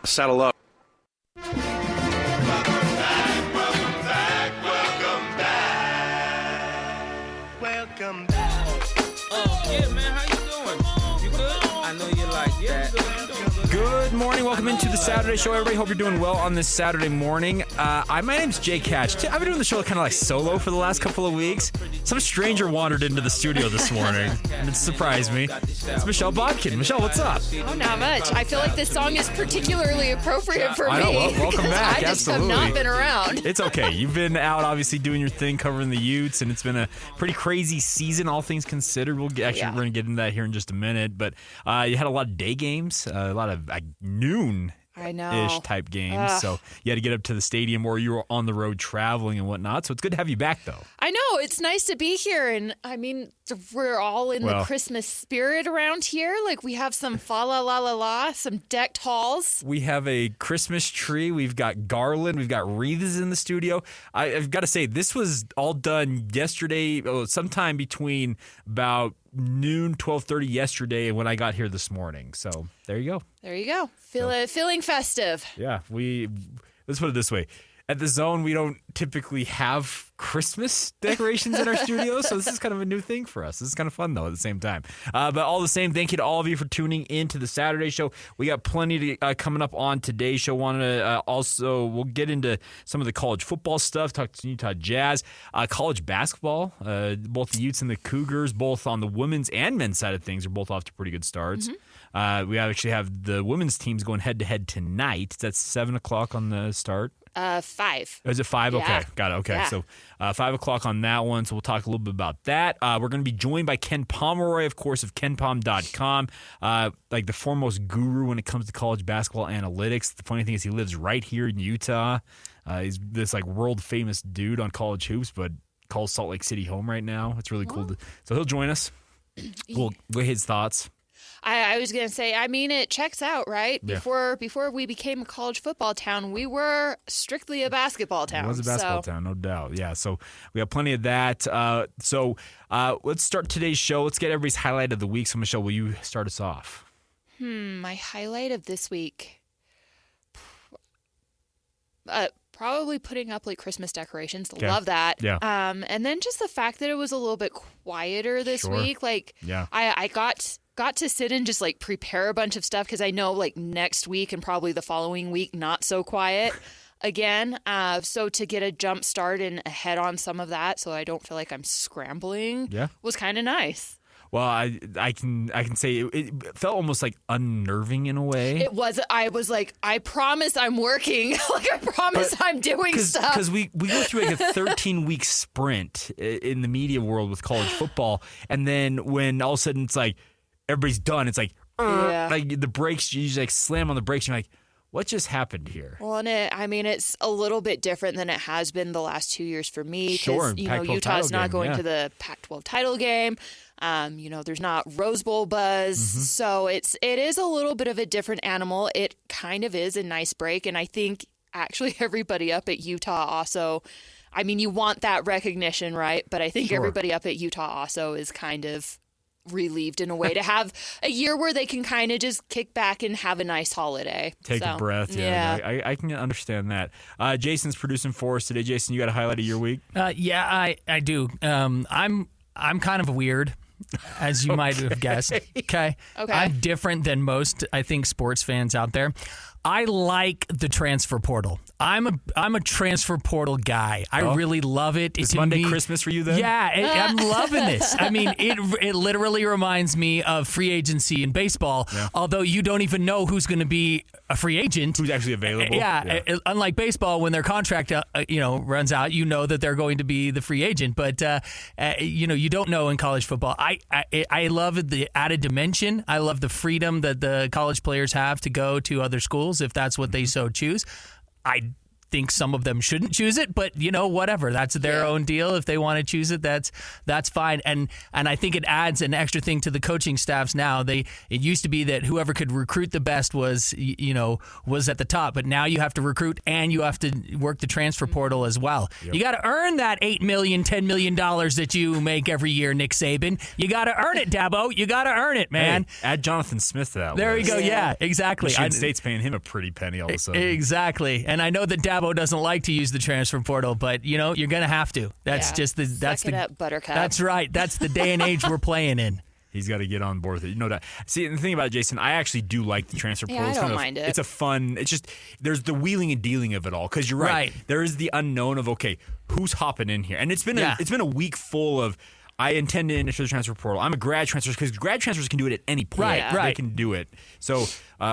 Saddle up. Welcome back. Oh, yeah, man, how you doing? You good? I know you like that. Good morning. Welcome into the Saturday Show, everybody. Hope you're doing well on this Saturday morning. My name's Jake Hatch. I've been doing the show kind of like solo for the last couple of weeks. Some stranger wandered into the studio this morning, and it surprised me. It's Michelle Bodkin. Michelle, what's up? Oh, not much. I feel like this song is particularly appropriate for I know. me. Welcome back. I just Absolutely. have not been around. It's okay. You've been out, obviously, doing your thing, covering the Utes, and it's been a pretty crazy season, all things considered. We're going to get into that here in just a minute. But you had a lot of day games, a lot of noon. I know. Ish type games. So you had to get up to the stadium or you were on the road traveling and whatnot. So it's good to have you back, though. I know. It's nice to be here. And I mean, we're all in the Christmas spirit around here. Like we have some fa la la la la, some decked halls. We have a Christmas tree. We've got garland. We've got wreaths in the studio. I've got to say, this was all done yesterday, sometime between about noon, 12:30 yesterday, and when I got here this morning. So there you go. There you go. Feeling festive. Yeah, let's put it this way. At the Zone, we don't typically have Christmas decorations in our studio, so this is kind of a new thing for us. This is kind of fun, though, at the same time. But all the same, thank you to all of you for tuning in to the Saturday Show. We got plenty coming up on today's show. We'll get into some of the college football stuff, talk to Utah Jazz, college basketball. Both the Utes and the Cougars, both on the women's and men's side of things, are both off to pretty good starts. Mm-hmm. We actually have the women's teams going head-to-head tonight. That's 7 o'clock on the start. 5. Is it 5? Yeah. Okay, got it. Okay, Yeah. so 5 o'clock on that one. So we'll talk a little bit about that. We're going to be joined by Ken Pomeroy, of course, of KenPom.com, like the foremost guru when it comes to college basketball analytics. The funny thing is he lives right here in Utah. He's this like world famous dude on college hoops, but calls Salt Lake City home right now. It's really cool. So he'll join us. We'll get his thoughts. I was going to say, I mean, it checks out, right? Yeah. Before we became a college football town, we were strictly a basketball town. It was a basketball town, no doubt. Yeah, so we have plenty of that. Let's start today's show. Let's get everybody's highlight of the week. So, Michelle, will you start us off? My highlight of this week, probably putting up like Christmas decorations. Okay. Love that. Yeah. And then just the fact that it was a little bit quieter this week. Like, yeah. I got to sit and just like prepare a bunch of stuff because I know like next week and probably the following week not so quiet again. So to get a jump start and ahead on some of that, so I don't feel like I'm scrambling, was kind of nice. Well, I can say it felt almost like unnerving in a way. It was. I was like, I promise I'm working. Like I promise I'm doing stuff. Because we go through like a 13-week sprint in the media world with college football, and then when all of a sudden it's like everybody's done, it's like like the brakes. You just like slam on the brakes. And you're like, what just happened here? Well, and it's a little bit different than it has been the last 2 years for me. Sure, Because, Utah's not going to the Pac-12 title game. There's not Rose Bowl buzz. Mm-hmm. So it is a little bit of a different animal. It kind of is a nice break. And I think actually everybody up at Utah also, I mean, you want that recognition, right? But I think everybody up at Utah also is kind of relieved in a way to have a year where they can kind of just kick back and have a nice holiday. Take a breath. Yeah. I can understand that. Jason's producing for us today. Jason, you got a highlight of your week? I do. I'm kind of weird, as you might have guessed. Okay. I'm different than most, I think, sports fans out there. I like the transfer portal. I'm a transfer portal guy. I really love it. It's Monday Christmas for you then? Yeah, I'm loving this. I mean, it literally reminds me of free agency in baseball, although you don't even know who's going to be a free agent. Who's actually available. Unlike baseball, when their contract runs out, you know that they're going to be the free agent. But, you don't know in college football. I love the added dimension. I love the freedom that the college players have to go to other schools if that's what they so choose. I think some of them shouldn't choose it, but whatever. That's their own deal. If they want to choose it, that's fine. And I think it adds an extra thing to the coaching staffs now. It used to be that whoever could recruit the best was at the top, but now you have to recruit and you have to work the transfer portal as well. Yep. You got to earn that $8 million, $10 million that you make every year, Nick Saban. You got to earn it, Dabo. You got to earn it, man. Hey, add Jonathan Smith to that. There list. you go. Yeah, exactly. Michigan State's paying him a pretty penny all of a sudden. Exactly. And I know that Dabo doesn't like to use the transfer portal, but you're going to have to. That's just the Suck it up, Buttercup. That's right. That's the day and age we're playing in. He's got to get on board with it. That. See, the thing about it, Jason, I actually do like the transfer portal. I don't mind it. It's a fun. It's just there's the wheeling and dealing of it all because you're right. There is the unknown of who's hopping in here, and it's been a week full of. I intend to enter the transfer portal. I'm a grad transfer because grad transfers can do it at any point. Right. They can do it. So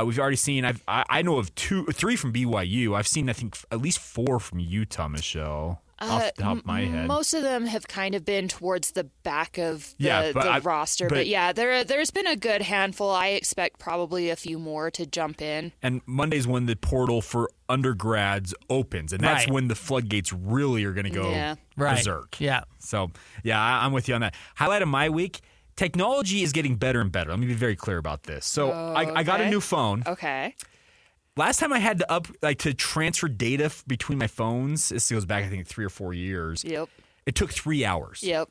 we've already seen. I know of 3 from BYU. I've seen I think at least 4 from Utah, Michelle. Off the top of my head. Most of them have kind of been towards the back of the roster. But there's been a good handful. I expect probably a few more to jump in. And Monday's when the portal for undergrads opens. And that's when the floodgates really are going to go berserk. Yeah. So, I'm with you on that. Highlight of my week, technology is getting better and better. Let me be very clear about this. So I got a new phone. Okay. Last time I had to transfer data between my phones, this goes back I think 3 or 4 years. Yep. It took 3 hours. Yep.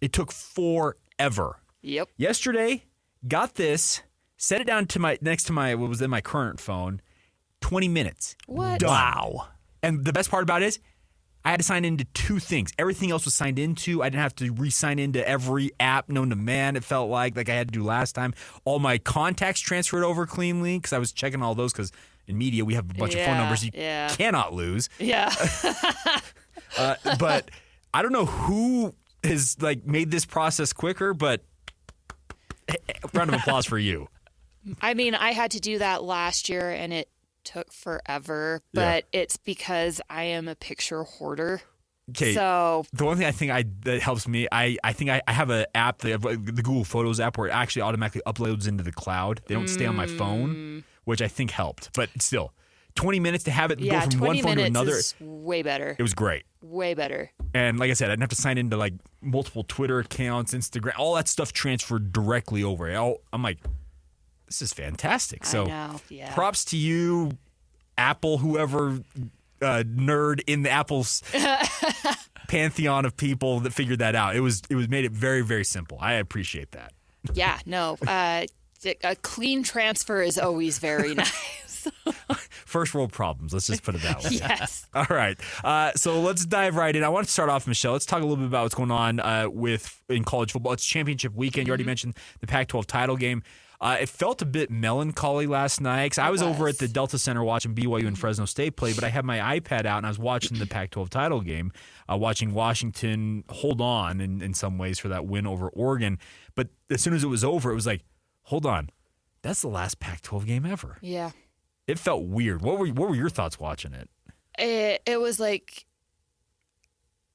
It took forever. Yep. Yesterday, got this, set it down to next to what was in my current phone, 20 minutes. What? Done. Wow. And the best part about it is I had to sign into 2 things. Everything else was signed into. I didn't have to re-sign into every app known to man, it felt like I had to do last time. All my contacts transferred over cleanly because I was checking all those because in media we have a bunch of phone numbers you cannot lose. Yeah. But I don't know who has made this process quicker, but round of applause for you. I mean, I had to do that last year and it took forever, but it's because I am a picture hoarder. Okay. So the one thing I think that helps me, I think I have an app, the Google Photos app, where it actually automatically uploads into the cloud. They don't stay on my phone, which I think helped. But still, 20 minutes to have it go from one phone to another. Is way better. It was great. Way better. And like I said, I didn't have to sign into multiple Twitter accounts, Instagram, all that stuff transferred directly over. I'm like, this is fantastic. So I know. Yeah. Props to you, Apple, whoever nerd in the Apple's pantheon of people that figured that out. It made it very, very simple. I appreciate that. Yeah, no. A clean transfer is always very nice. First world problems. Let's just put it that way. Yes. All right. So let's dive right in. I want to start off, Michelle. Let's talk a little bit about what's going on in college football. It's championship weekend. You already mentioned the Pac-12 title game. It felt a bit melancholy last night because I was over at the Delta Center watching BYU and Fresno State play, but I had my iPad out and I was watching the Pac-12 title game, watching Washington hold on in some ways for that win over Oregon. But as soon as it was over, it was like, hold on, that's the last Pac-12 game ever. Yeah. It felt weird. What were your thoughts watching it? It was like,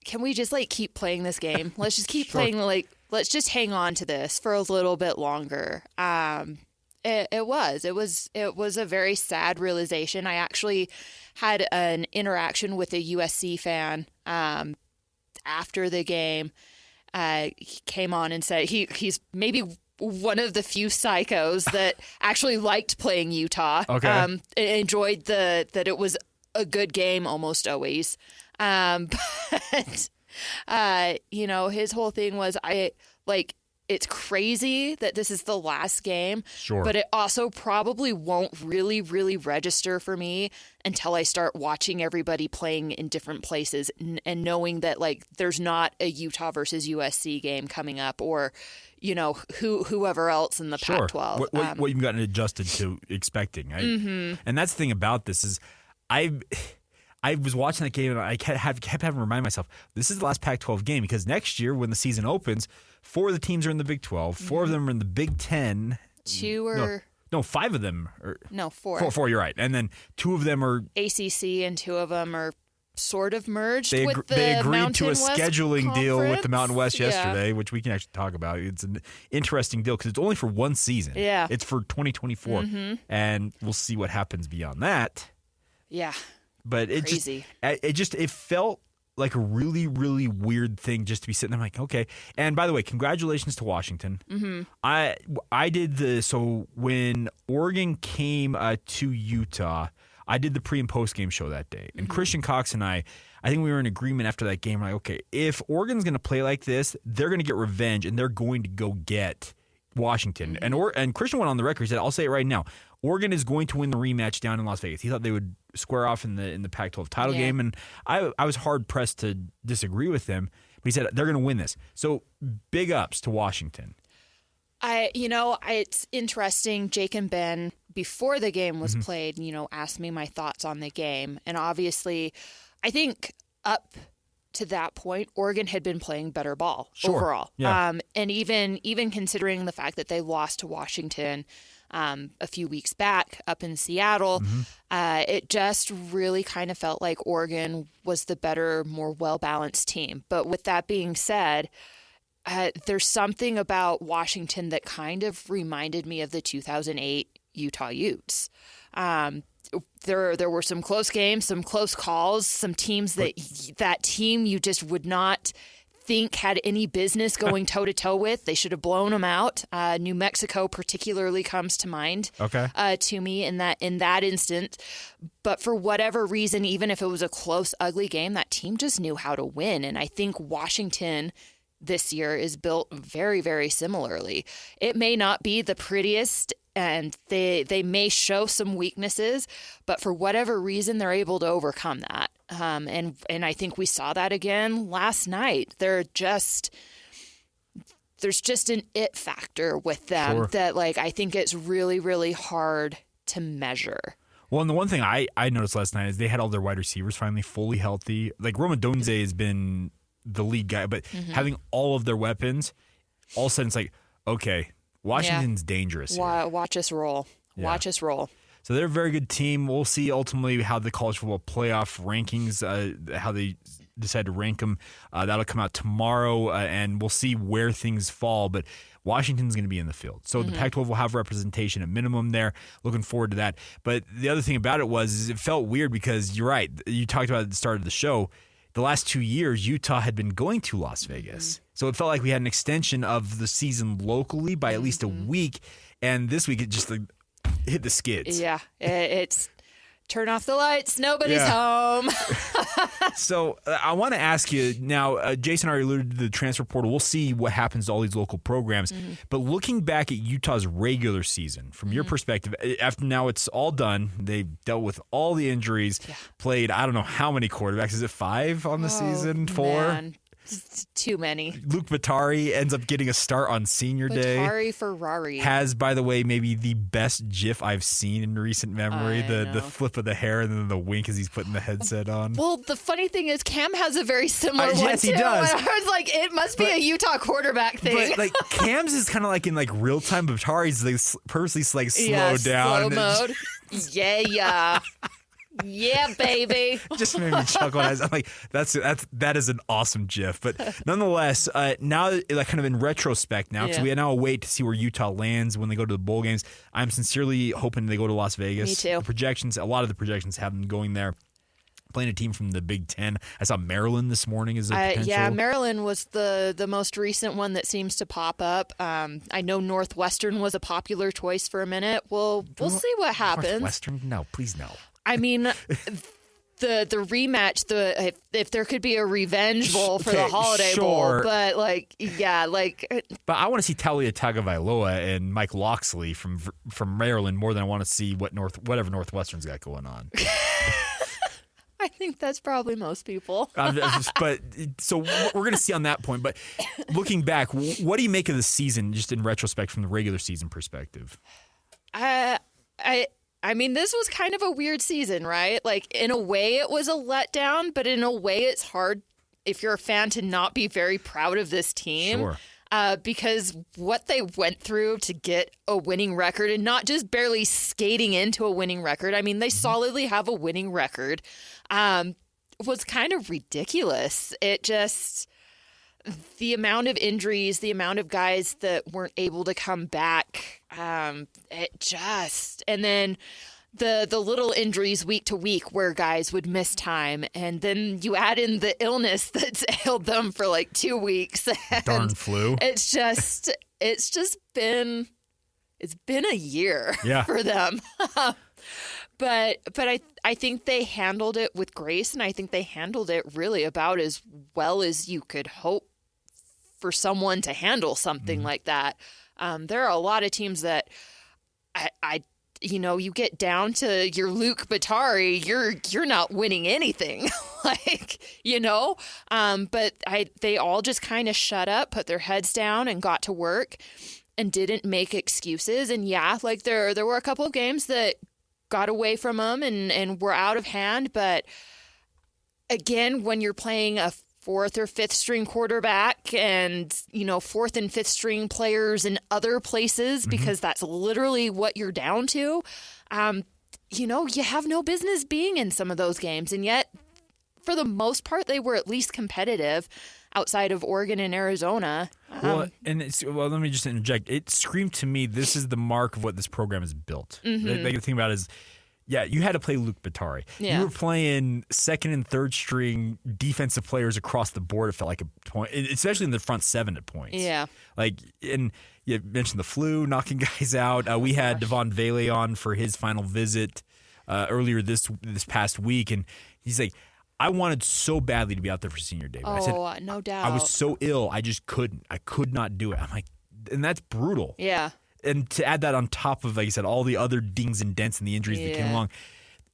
can we just keep playing this game? Let's just keep playing let's just hang on to this for a little bit longer. It was a very sad realization. I actually had an interaction with a USC fan after the game. He came on and said he's maybe one of the few psychos that actually liked playing Utah. Okay. Enjoyed that it was a good game almost always. But his whole thing was it's crazy that this is the last game. Sure. But it also probably won't really, really register for me until I start watching everybody playing in different places and knowing that there's not a Utah versus USC game coming up or, whoever else in the Pac-12. What you've gotten adjusted to expecting. Right? Mm-hmm. And that's the thing about this is I was watching that game and I kept having to remind myself, this is the last Pac-12 game because next year when the season opens, 4 of the teams are in the Big 12, 4 of them are in the Big 10. 2 are... No, 5 of them are... No, 4. 4, you're right. And then 2 of them are... ACC and 2 of them are sort of merged with the They agreed Mountain to a West scheduling deal with the Conference. Mountain West yesterday, Yeah. which we can actually talk about. It's an interesting deal because it's only for one season. Yeah. It's for 2024. And we'll see what happens beyond that. Yeah. But Crazy. it felt like a really, really weird thing just to be sitting there like, okay. And by the way, congratulations to Washington. Mm-hmm. I did so when Oregon came to Utah, I did the pre and post game show that day. And Christian Cox and I think we were in agreement after that game. Like, okay, if Oregon's going to play like this, they're going to get revenge and they're going to go get Washington. And Christian went on the record. He said, I'll say it right now. Oregon is going to win the rematch down in Las Vegas. He thought they would square off in the Pac-12 title game, and I was hard pressed to disagree with him. But he said they're going to win this. So big ups to Washington. It's interesting. Jake and Ben, before the game was played, asked me my thoughts on the game, and obviously, I think up to that point, Oregon had been playing better ball overall. Yeah. And even considering the fact that they lost to Washington a few weeks back up in Seattle, it just really kind of felt like Oregon was the better, more well-balanced team. But with that being said, there's something about Washington that kind of reminded me of the 2008 Utah Utes. There were some close games, some close calls, some teams that team you just would not think had any business going toe-to-toe with. They should have blown them out. New Mexico particularly comes to mind to me in that instant. But for whatever reason, even if it was a close, ugly game, that team just knew how to win. And I think Washington this year is built very, very similarly. It may not be the prettiest, and they may show some weaknesses, but for whatever reason, they're able to overcome that. And I think we saw that again last night. There's just an it factor with them that I think it's really, really hard to measure. Well, and the one thing I noticed last night is they had all their wide receivers finally fully healthy. Like Roma Donze has been the lead guy, but having all of their weapons, all of a sudden it's like, okay, Washington's dangerous here. Watch us roll. Yeah. Watch us roll. So they're a very good team. We'll see ultimately how the college football playoff rankings, how they decide to rank them. That'll come out tomorrow, and we'll see where things fall. But Washington's going to be in the field. So the Pac-12 will have representation at minimum there. Looking forward to that. But the other thing about it is it felt weird because you're right. You talked about at the start of the show. The last 2 years, Utah had been going to Las Vegas. So it felt like we had an extension of the season locally by at least a week. And this week, it just hit the skids. Yeah, it's turn off the lights. Nobody's home. So I want to ask you now, Jason already alluded to the transfer portal. We'll see what happens to all these local programs. But looking back at Utah's regular season, from your perspective, after now it's all done, they've dealt with all the injuries, played I don't know how many quarterbacks. Is it 5 on the season? 4? Man. It's too many. Luke Batari ends up getting a start on senior day. Batari Ferrari. Has, by the way, maybe the best GIF I've seen in recent memory. The flip of the hair and then the wink as he's putting the headset on. Well, the funny thing is Cam has a very similar one, yes, too. he does. I was like, it must be a Utah quarterback thing. But Cam's is kind of like in real time, but Batari's purposely slow down. Slow mode. Yeah. Yeah, baby. Just made me chuckle. I'm like, that is an awesome GIF. But nonetheless, now kind of in retrospect now, because we now wait to see where Utah lands when they go to the bowl games. I'm sincerely hoping they go to Las Vegas. Me too. The projections, a lot of the projections have them going there. Playing a team from the Big Ten. I saw Maryland this morning as a potential. Yeah, Maryland was the most recent one that seems to pop up. I know Northwestern was a popular choice for a minute. We'll see what happens. Northwestern? No, please no. I mean, the rematch, if there could be a revenge bowl for the Holiday Bowl, but But I want to see Talia Tagovailoa and Mike Loxley from Maryland more than I want to see whatever Northwestern's got going on. I think that's probably most people. But so we're going to see on that point. But looking back, what do you make of the season, just in retrospect, from the regular season perspective? I mean, this was kind of a weird season, right? Like, in a way, it was a letdown, but in a way, it's hard, if you're a fan, to not be very proud of this team. Sure. Because what they went through to get a winning record, and not just barely skating into a winning record, I mean, they solidly have a winning record, was kind of ridiculous. It just... the amount of injuries, the amount of guys that weren't able to come back, and then the little injuries week to week where guys would miss time, and then you add in the illness that's ailed them for like 2 weeks. Darn flu. It's just been a year for them. But I think they handled it with grace, and I think they handled it really about as well as you could hope for someone to handle something like that. There are a lot of teams that you get down to your Luke Batari, you're not winning anything, but they all just kind of shut up, put their heads down, and got to work, and didn't make excuses. And there were a couple of games that got away from them and were out of hand. But again, when you're playing a fourth or fifth string quarterback and, fourth and fifth string players in other places, because that's literally what you're down to, you have no business being in some of those games. And yet, for the most part, they were at least competitive outside of Oregon and Arizona. Let me just interject. It screamed to me, this is the mark of what this program is built. The thing about it is, you had to play Luke Batari. Yeah. You were playing second and third string defensive players across the board. It felt like a point, especially in the front seven at points. Yeah. And you mentioned the flu, knocking guys out. We had Devon Vele on for his final visit earlier this past week, and he's like, I wanted so badly to be out there for senior day. But I said, no doubt. I was so ill, I just couldn't. I could not do it. I'm like, and that's brutal. Yeah. And to add that on top of, like you said, all the other dings and dents and the injuries that came along,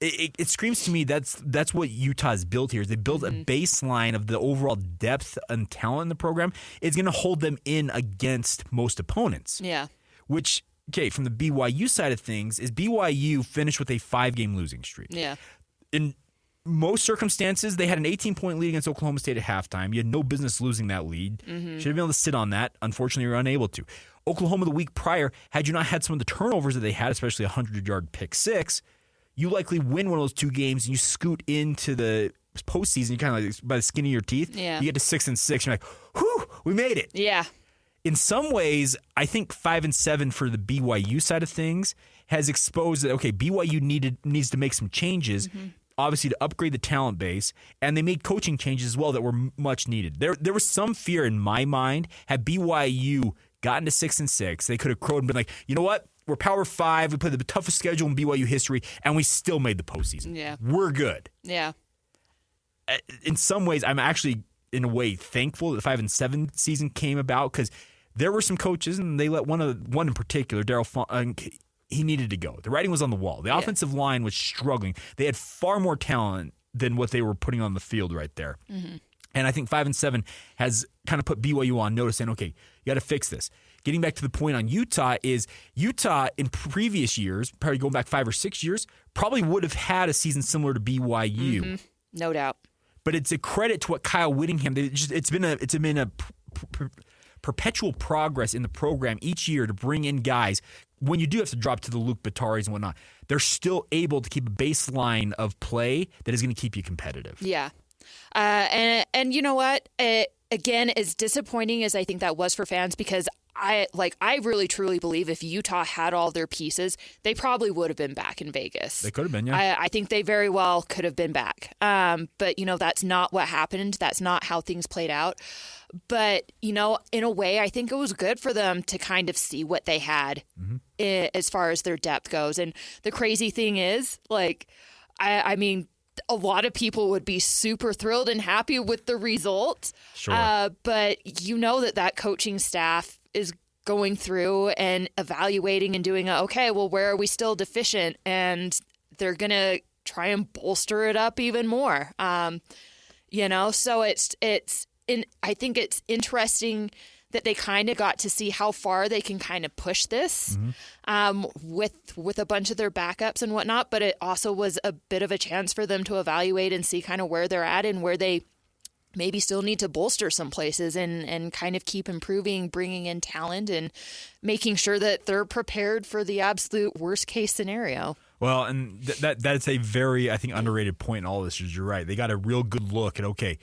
it screams to me that's what Utah's built here. Is they built a baseline of the overall depth and talent in the program. It's going to hold them in against most opponents. Yeah. Which, from the BYU side of things, is BYU finished with a 5-game losing streak. Yeah. In most circumstances, they had an 18-point lead against Oklahoma State at halftime. You had no business losing that lead. Should have been able to sit on that. Unfortunately, you were unable to. Oklahoma the week prior, had you not had some of the turnovers that they had, especially a 100-yard pick six, you likely win one of those 2 games and you scoot into the postseason. You kind of by the skin of your teeth. Yeah. You get to 6-6. You're like, whew, we made it. Yeah. In some ways, I think 5-7 for the BYU side of things has exposed that, BYU needs to make some changes, obviously to upgrade the talent base, and they made coaching changes as well that were much needed. There was some fear in my mind, had BYU gotten to 6-6, they could have crowed and been like, you know what? We're Power 5. We played the toughest schedule in BYU history, and we still made the postseason. Yeah. We're good. Yeah. In some ways, I'm actually, in a way, thankful that the 5-7 season came about, because there were some coaches, and they let one in particular, Darryl Funk, he needed to go. The writing was on the wall. The offensive line was struggling. They had far more talent than what they were putting on the field right there. And I think 5-7 has kind of put BYU on notice, saying, okay, you got to fix this. Getting back to the point on Utah is Utah in previous years, probably going back 5 or 6 years, probably would have had a season similar to BYU. No doubt. But it's a credit to what Kyle Whittingham did. It's been a perpetual progress in the program each year to bring in guys. When you do have to drop to the Luke Bataris and whatnot, they're still able to keep a baseline of play that is going to keep you competitive. Yeah. And you know what? Again, as disappointing as I think that was for fans, because I really truly believe if Utah had all their pieces, they probably would have been back in Vegas. They could have been, yeah. I think they very well could have been back. But that's not what happened. That's not how things played out. But, in a way, I think it was good for them to kind of see what they had as far as their depth goes. And the crazy thing is, I mean, a lot of people would be super thrilled and happy with the result. Sure. But that coaching staff is going through and evaluating and doing, where are we still deficient? And they're going to try and bolster it up even more. So I think it's interesting that they kind of got to see how far they can kind of push this with a bunch of their backups and whatnot. But it also was a bit of a chance for them to evaluate and see kind of where they're at and where they maybe still need to bolster some places and kind of keep improving, bringing in talent and making sure that they're prepared for the absolute worst case scenario. Well, and that's a very, I think, underrated point in all this is you're right. They got a real good look at,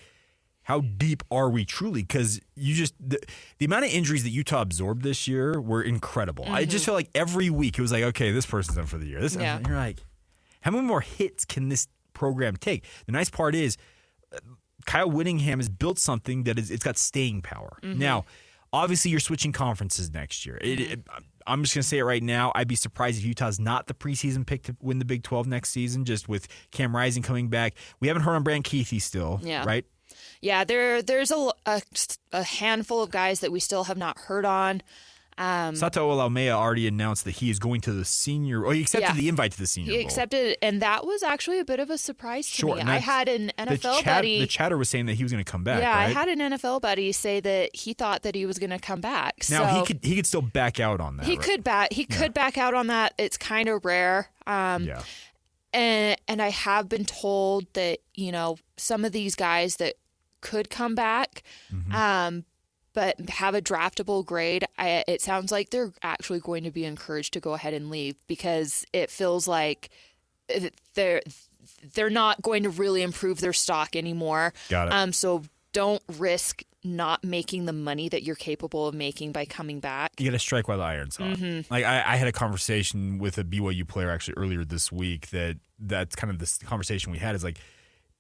how deep are we truly? Because the amount of injuries that Utah absorbed this year were incredible. I just feel like every week it was like, okay, this person's done for the year. You're like, How many more hits can this program take? The nice part is Kyle Whittingham has built something that it's got staying power. Now, obviously, you're switching conferences next year. I'm just going to say it right now. I'd be surprised if Utah's not the preseason pick to win the Big 12 next season, just with Cam Rising coming back. We haven't heard on Brant Keithy still, right? Yeah, there's a handful of guys that we still have not heard on. Sato Olaumea already announced that he is going to the senior. Oh, he accepted the invite to the Senior Bowl. He accepted, and that was actually a bit of a surprise to me. I had an NFL buddy. The chatter was saying that he was going to come back. Yeah, right? I had an NFL buddy say that he thought that he was going to come back. Now so he could still back out on that. He could back out on that. It's kind of rare. And I have been told that some of these guys that could come back. But have a draftable grade, it sounds like they're actually going to be encouraged to go ahead and leave because it feels like they're not going to really improve their stock anymore. Got it. So don't risk not making the money that you're capable of making by coming back. You got to strike while the iron's hot. Like I had a conversation with a BYU player actually earlier this week that's kind of this conversation we had is like,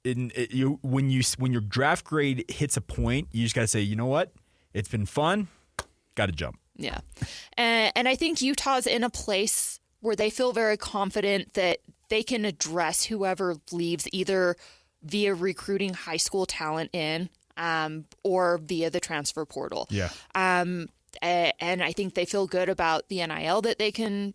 when your draft grade hits a point, you just got to say, you know what? It's been fun. Got to jump. Yeah. And I think Utah's in a place where they feel very confident that they can address whoever leaves either via recruiting high school talent in or via the transfer portal. Yeah. And I think they feel good about the NIL that they can,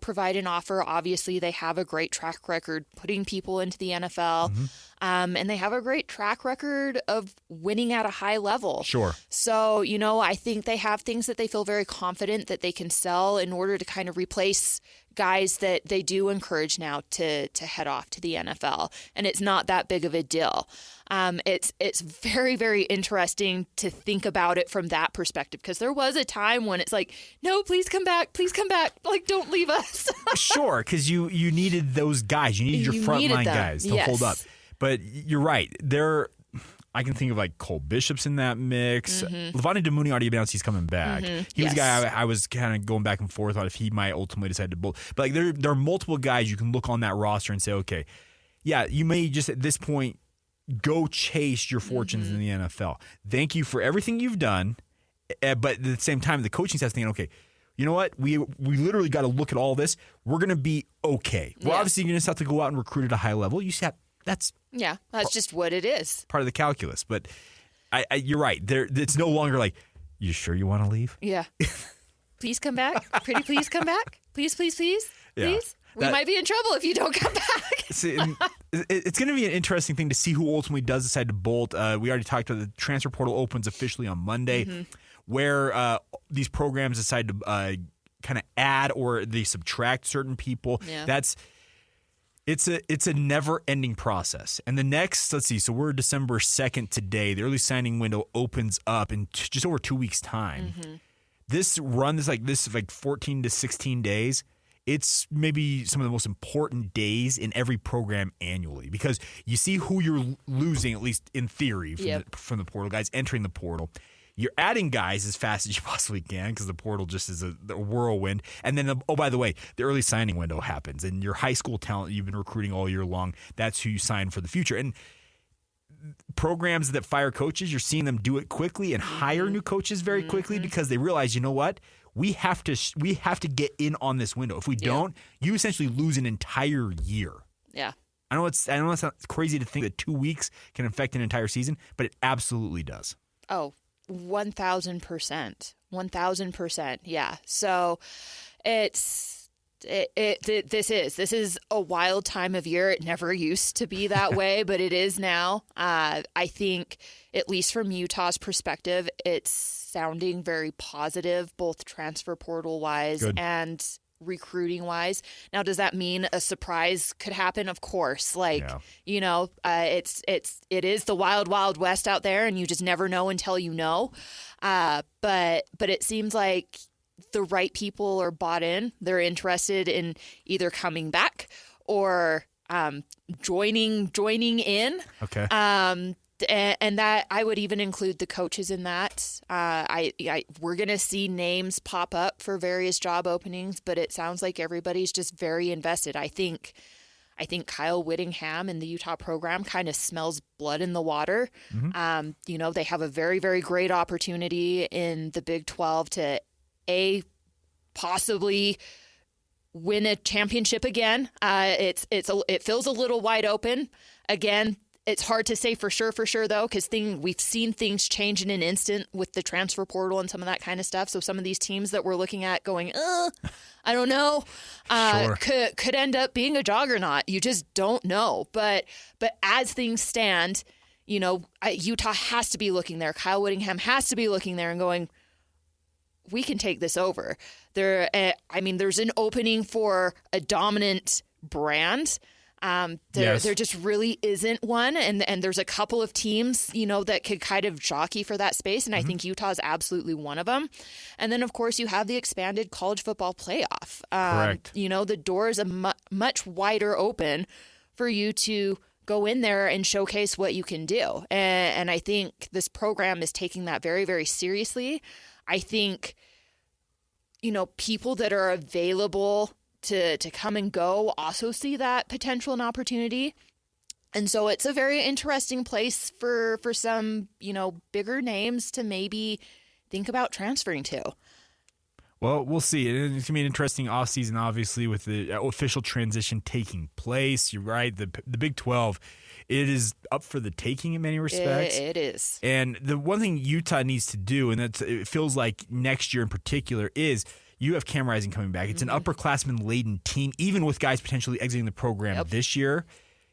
provide an offer. Obviously, they have a great track record putting people into the NFL. And they have a great track record of winning at a high level. Sure. So, I think they have things that they feel very confident that they can sell in order to kind of replace guys that they do encourage now to head off to the NFL. And it's not that big of a deal. It's very, very interesting to think about it from that perspective because there was a time when it's like, no, please come back. Like, don't leave us. Sure, because you needed those guys. You needed your frontline guys to hold up. But you're right. I can think of like Cole Bishop's in that mix. Levani Damuni already announced he's coming back. He was a guy I was kind of going back and forth on if he might ultimately decide to bolt. But like there are multiple guys you can look on that roster and say, okay, yeah, you may just at this point go chase your fortunes in the NFL. Thank you for everything you've done. But at the same time, the coaching staff's thinking, okay, you know what? We literally got to look at all this. We're going to be okay. Well, obviously, you're going to have to go out and recruit at a high level. That's just what it is. Part of the calculus. But you're right. It's no longer like, you sure you want to leave? Yeah. Please come back. Pretty please come back. Please. Yeah. Please. We might be in trouble if you don't come back. See, it's going to be an interesting thing to see who ultimately does decide to bolt. We already talked about the transfer portal opens officially on Monday, where these programs decide to kind of add or they subtract certain people. Yeah. It's a never-ending process. And the next, let's see, so we're December 2nd today. The early signing window opens up in just over 2 weeks' time. This run is like 14 to 16 days. It's maybe some of the most important days in every program annually because you see who you're losing, at least in theory, from the portal, guys entering the portal. You're adding guys as fast as you possibly can because the portal just is a whirlwind. And then, oh, by the way, the early signing window happens. And your high school talent you've been recruiting all year long, that's who you sign for the future. And programs that fire coaches, you're seeing them do it quickly and hire new coaches very quickly because they realize, you know what? We have to get in on this window. If we don't, you essentially lose an entire year. Yeah. I know it's crazy to think that 2 weeks can affect an entire season, but it absolutely does. Oh, 1,000%. 1,000%. Yeah. So this is a wild time of year. It never used to be that way, but it is now. I think, at least from Utah's perspective, it's sounding very positive, both transfer portal wise and recruiting wise. Now, does that mean a surprise could happen? Of course. It is the wild, wild west out there, and you just never know until you know. But it seems like the right people are bought in. They're interested in either coming back or joining in. Okay. And that I would even include the coaches in that. We're going to see names pop up for various job openings, but it sounds like everybody's just very invested. I think I think Kyle Whittingham and the Utah program kind of smells blood in the water. They have a very, very great opportunity in the Big 12 to possibly win a championship again. It feels a little wide open. Again, it's hard to say for sure though, because we've seen things change in an instant with the transfer portal and some of that kind of stuff. So some of these teams that we're looking at going, I don't know, could end up being a juggernaut. You just don't know. But as things stand, Utah has to be looking there. Kyle Whittingham has to be looking there and going, we can take this over. There's an opening for a dominant brand. There just really isn't one. And there's a couple of teams, that could kind of jockey for that space. And I think Utah is absolutely one of them. And then, of course, you have the expanded college football playoff. Correct. The doors are much wider open for you to go in there and showcase what you can do. And I think this program is taking that very, very seriously. I think, people that are available to come and go also see that potential and opportunity. And so it's a very interesting place for some, bigger names to maybe think about transferring to. Well, we'll see. It's going to be an interesting offseason, obviously, with the official transition taking place. You're right. The Big 12, it is up for the taking in many respects. It is. And the one thing Utah needs to do, and it feels like next year in particular, is you have Cam Rising coming back. It's an upperclassman-laden team, even with guys potentially exiting the program this year.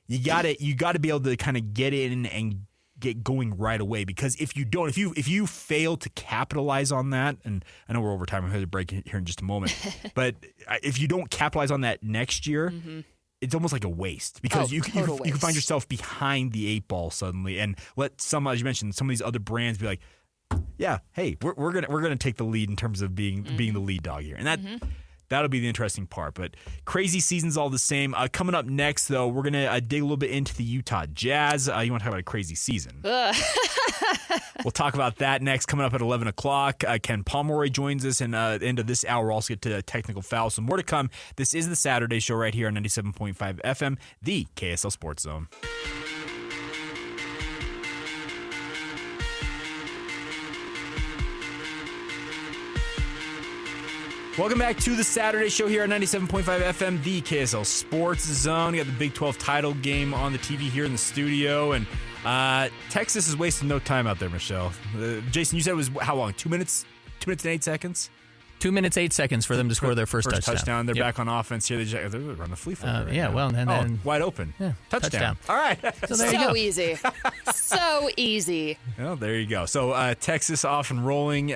You got to be able to kind of get in and get going right away, because if you don't, if you fail to capitalize on that, and I know we're over time, I'm going to break here in just a moment, but if you don't capitalize on that next year, it's almost like a waste, because you can find yourself behind the 8 ball suddenly, and let some, as you mentioned, some of these other brands be like, yeah, hey, we're gonna take the lead in terms of being the lead dog here, and that'll be the interesting part. But crazy seasons all the same. Coming up next, though, we're gonna dig a little bit into the Utah Jazz. You want to talk about a crazy season? We'll talk about that next. Coming up at 11 o'clock, Ken Pomeroy joins us, and at the end of this hour, we'll also get to technical foul. So more to come. This is the Saturday Show right here on 97.5 FM, the KSL Sports Zone. Welcome back to the Saturday Show here on 97.5 FM, the KSL Sports Zone. We got the Big 12 title game on the TV here in the studio, and Texas is wasting no time out there, Michelle. Jason, you said it was how long? 2 minutes? 2 minutes and 8 seconds? 2 minutes, 8 seconds for them to score their first touchdown. They're back on offense here. They're on the flea flipper. Right now. Well, and then wide open. Yeah, touchdown. All right. So there you go. Easy. So easy. Well, there you go. So Texas off and rolling.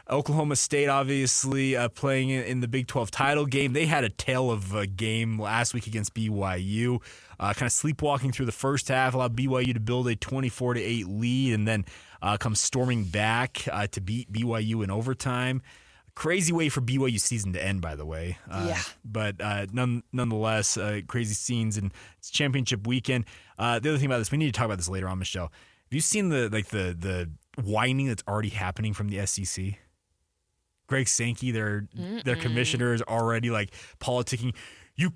Oklahoma State, obviously, playing in the Big 12 title game. They had a tale of a game last week against BYU, kind of sleepwalking through the first half, allowed BYU to build a 24-8 lead, and then come storming back to beat BYU in overtime. Crazy way for BYU season to end, by the way. Yeah. But nonetheless, crazy scenes, and it's championship weekend. The other thing about this, we need to talk about this later on, Michelle. Have you seen the whining that's already happening from the SEC? Greg Sankey, their commissioner, is already like politicking. You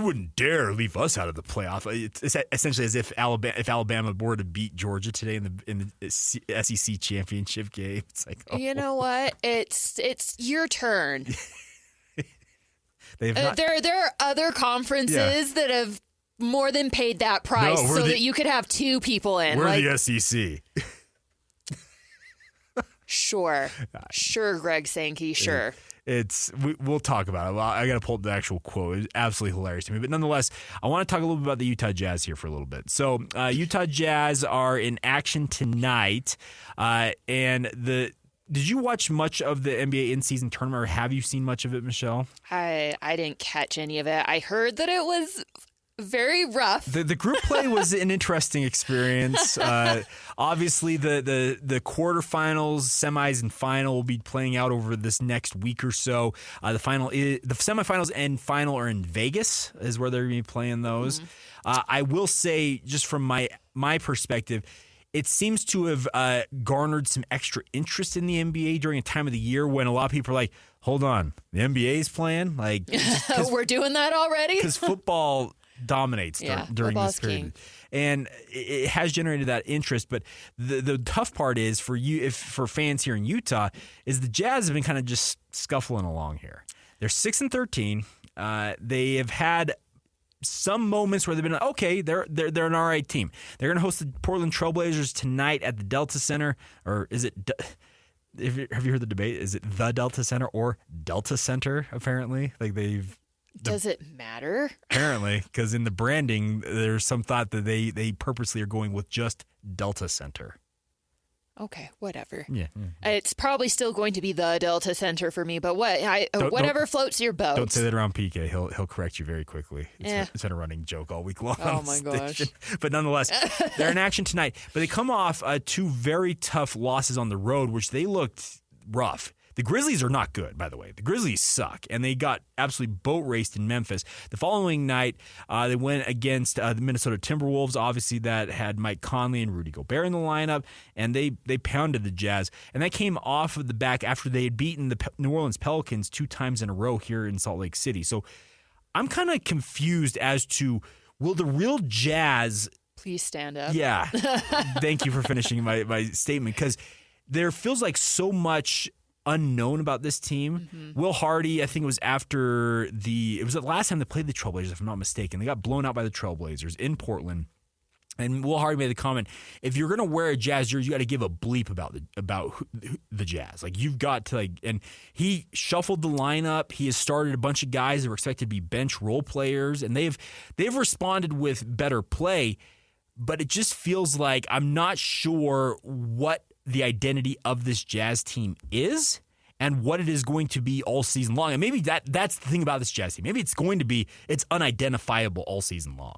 wouldn't dare leave us out of the playoff. It's essentially as if Alabama were to beat Georgia today in the SEC championship game. It's like, You know what? It's your turn. They've not, there are other conferences that have more than paid that price that you could have 2 people in. We're the SEC. Sure, Greg Sankey, sure. We'll talk about it. Well, I got to pull up the actual quote. It was absolutely hilarious to me. But nonetheless, I want to talk a little bit about the Utah Jazz here for a little bit. So Utah Jazz are in action tonight. Did you watch much of the NBA in-season tournament, or have you seen much of it, Michelle? I didn't catch any of it. I heard that it was very rough. The group play was an interesting experience. Obviously, the quarterfinals, semis, and final will be playing out over this next week or so. The semifinals and final are in Vegas, is where they're going to be playing those. I will say, just from my perspective, it seems to have garnered some extra interest in the NBA during a time of the year when a lot of people are like, hold on, the NBA's playing? Like, we're doing that already? Because football dominates during this football's period. And it has generated that interest. But the tough part is for fans here in Utah is the Jazz have been kind of just scuffling along here. They're 6-13. They have had some moments where they've been like, okay, they're an all right team. They're going to host the Portland Trailblazers tonight at the Delta Center, or is it? Have you heard the debate? Is it the Delta Center or Delta Center? Apparently, Does it matter? Apparently, because in the branding, there's some thought that they purposely are going with just Delta Center. Okay, whatever. Yeah. It's probably still going to be the Delta Center for me, but whatever floats your boat. Don't say that around PK. He'll correct you very quickly. It's been a running joke all week long. Oh my gosh! But nonetheless, they're in action tonight. But they come off two very tough losses on the road, which they looked rough. The Grizzlies are not good, by the way. The Grizzlies suck, and they got absolutely boat raced in Memphis. The following night, they went against the Minnesota Timberwolves. Obviously, that had Mike Conley and Rudy Gobert in the lineup, and they pounded the Jazz. And that came off of the back after they had beaten the New Orleans Pelicans 2 times in a row here in Salt Lake City. So I'm kind of confused as to, will the real Jazz... Please stand up. Yeah. Thank you for finishing my statement, because there feels like so much unknown about this team. Mm-hmm. Will Hardy, I think it was the last time they played the Trailblazers, if I'm not mistaken. They got blown out by the Trailblazers in Portland. And Will Hardy made the comment, if you're going to wear a Jazz jersey, you got to give a bleep about the Jazz. Like, you've got to, and he shuffled the lineup. He has started a bunch of guys that were expected to be bench role players, and they've responded with better play, but it just feels like I'm not sure what the identity of this Jazz team is and what it is going to be all season long. And maybe that's the thing about this Jazz team. Maybe it's unidentifiable all season long.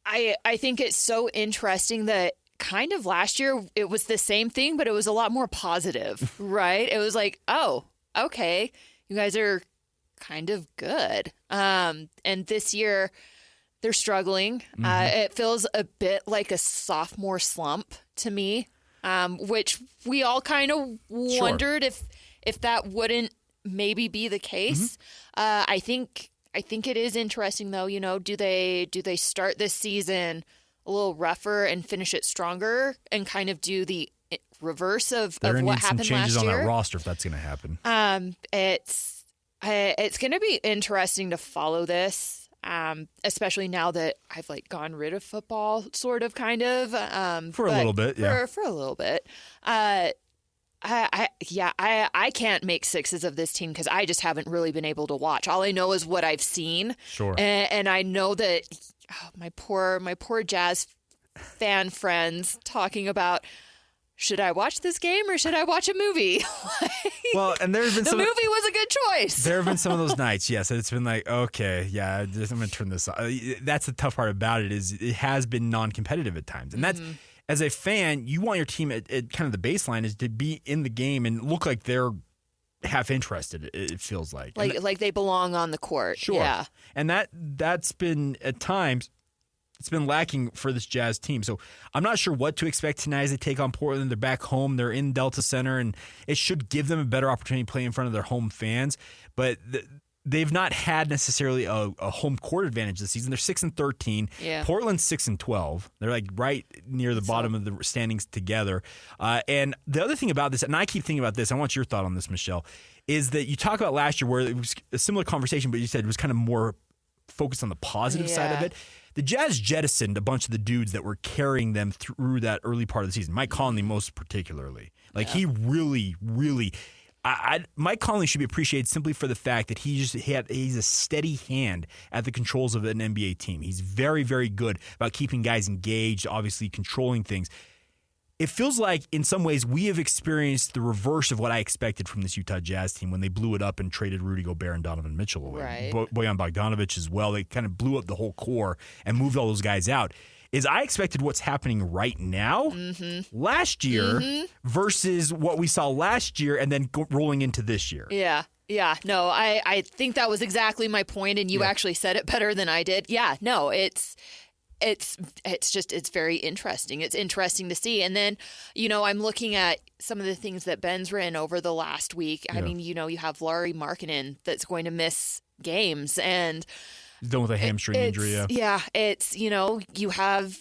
I think it's so interesting that kind of last year it was the same thing, but it was a lot more positive, right? It was like, oh, okay, you guys are kind of good. And this year they're struggling. Mm-hmm. It feels a bit like a sophomore slump to me. Which we all kind of wondered if that wouldn't maybe be the case. Mm-hmm. I think it is interesting though. You know, do they start this season a little rougher and finish it stronger and kind of do the reverse of what happened last year? Some changes on that roster if that's going to happen. It's going to be interesting to follow this. Especially now that I've gone rid of football, sort of, kind of. For a little bit, yeah. For a little bit. I can't make sixes of this team because I just haven't really been able to watch. All I know is what I've seen. Sure. And I know that my poor Jazz fan friends talking about, should I watch this game or should I watch a movie? Well, and there's been the movie was a good choice. There have been some of those nights, yes. It's been like, okay, yeah, I'm going to turn this off. That's the tough part about it, is it has been non-competitive at times. And that's, as a fan, you want your team at kind of the baseline is to be in the game and look like they're half interested, it feels like. Like they belong on the court. Sure. Yeah. And that's been, at times, it's been lacking for this Jazz team. So I'm not sure what to expect tonight as they take on Portland. They're back home. They're in Delta Center, and it should give them a better opportunity to play in front of their home fans. But they've not had necessarily a home court advantage this season. They're 6-13. Yeah. Portland's 6-12. They're right near the bottom of the standings together. And the other thing about this, and I keep thinking about this, I want your thought on this, Michelle, is that you talk about last year where it was a similar conversation, but you said it was kind of more focused on the positive side of it. The Jazz jettisoned a bunch of the dudes that were carrying them through that early part of the season. Mike Conley most particularly. He really, really... Mike Conley should be appreciated simply for the fact that he's a steady hand at the controls of an NBA team. He's very, very good about keeping guys engaged, obviously controlling things. It feels like, in some ways, we have experienced the reverse of what I expected from this Utah Jazz team when they blew it up and traded Rudy Gobert and Donovan Mitchell away. Right. Bojan Bogdanovic as well. They kind of blew up the whole core and moved all those guys out. I expected what's happening right now last year versus what we saw last year and then rolling into this year. Yeah. Yeah. No, I think that was exactly my point, and you actually said it better than I did. Yeah. No, it's very interesting. It's interesting to see. And then, I'm looking at some of the things that Ben's written over the last week. I mean, you have Lauri Markkanen that's going to miss games. And He's dealing with a hamstring injury. Yeah, it's, you have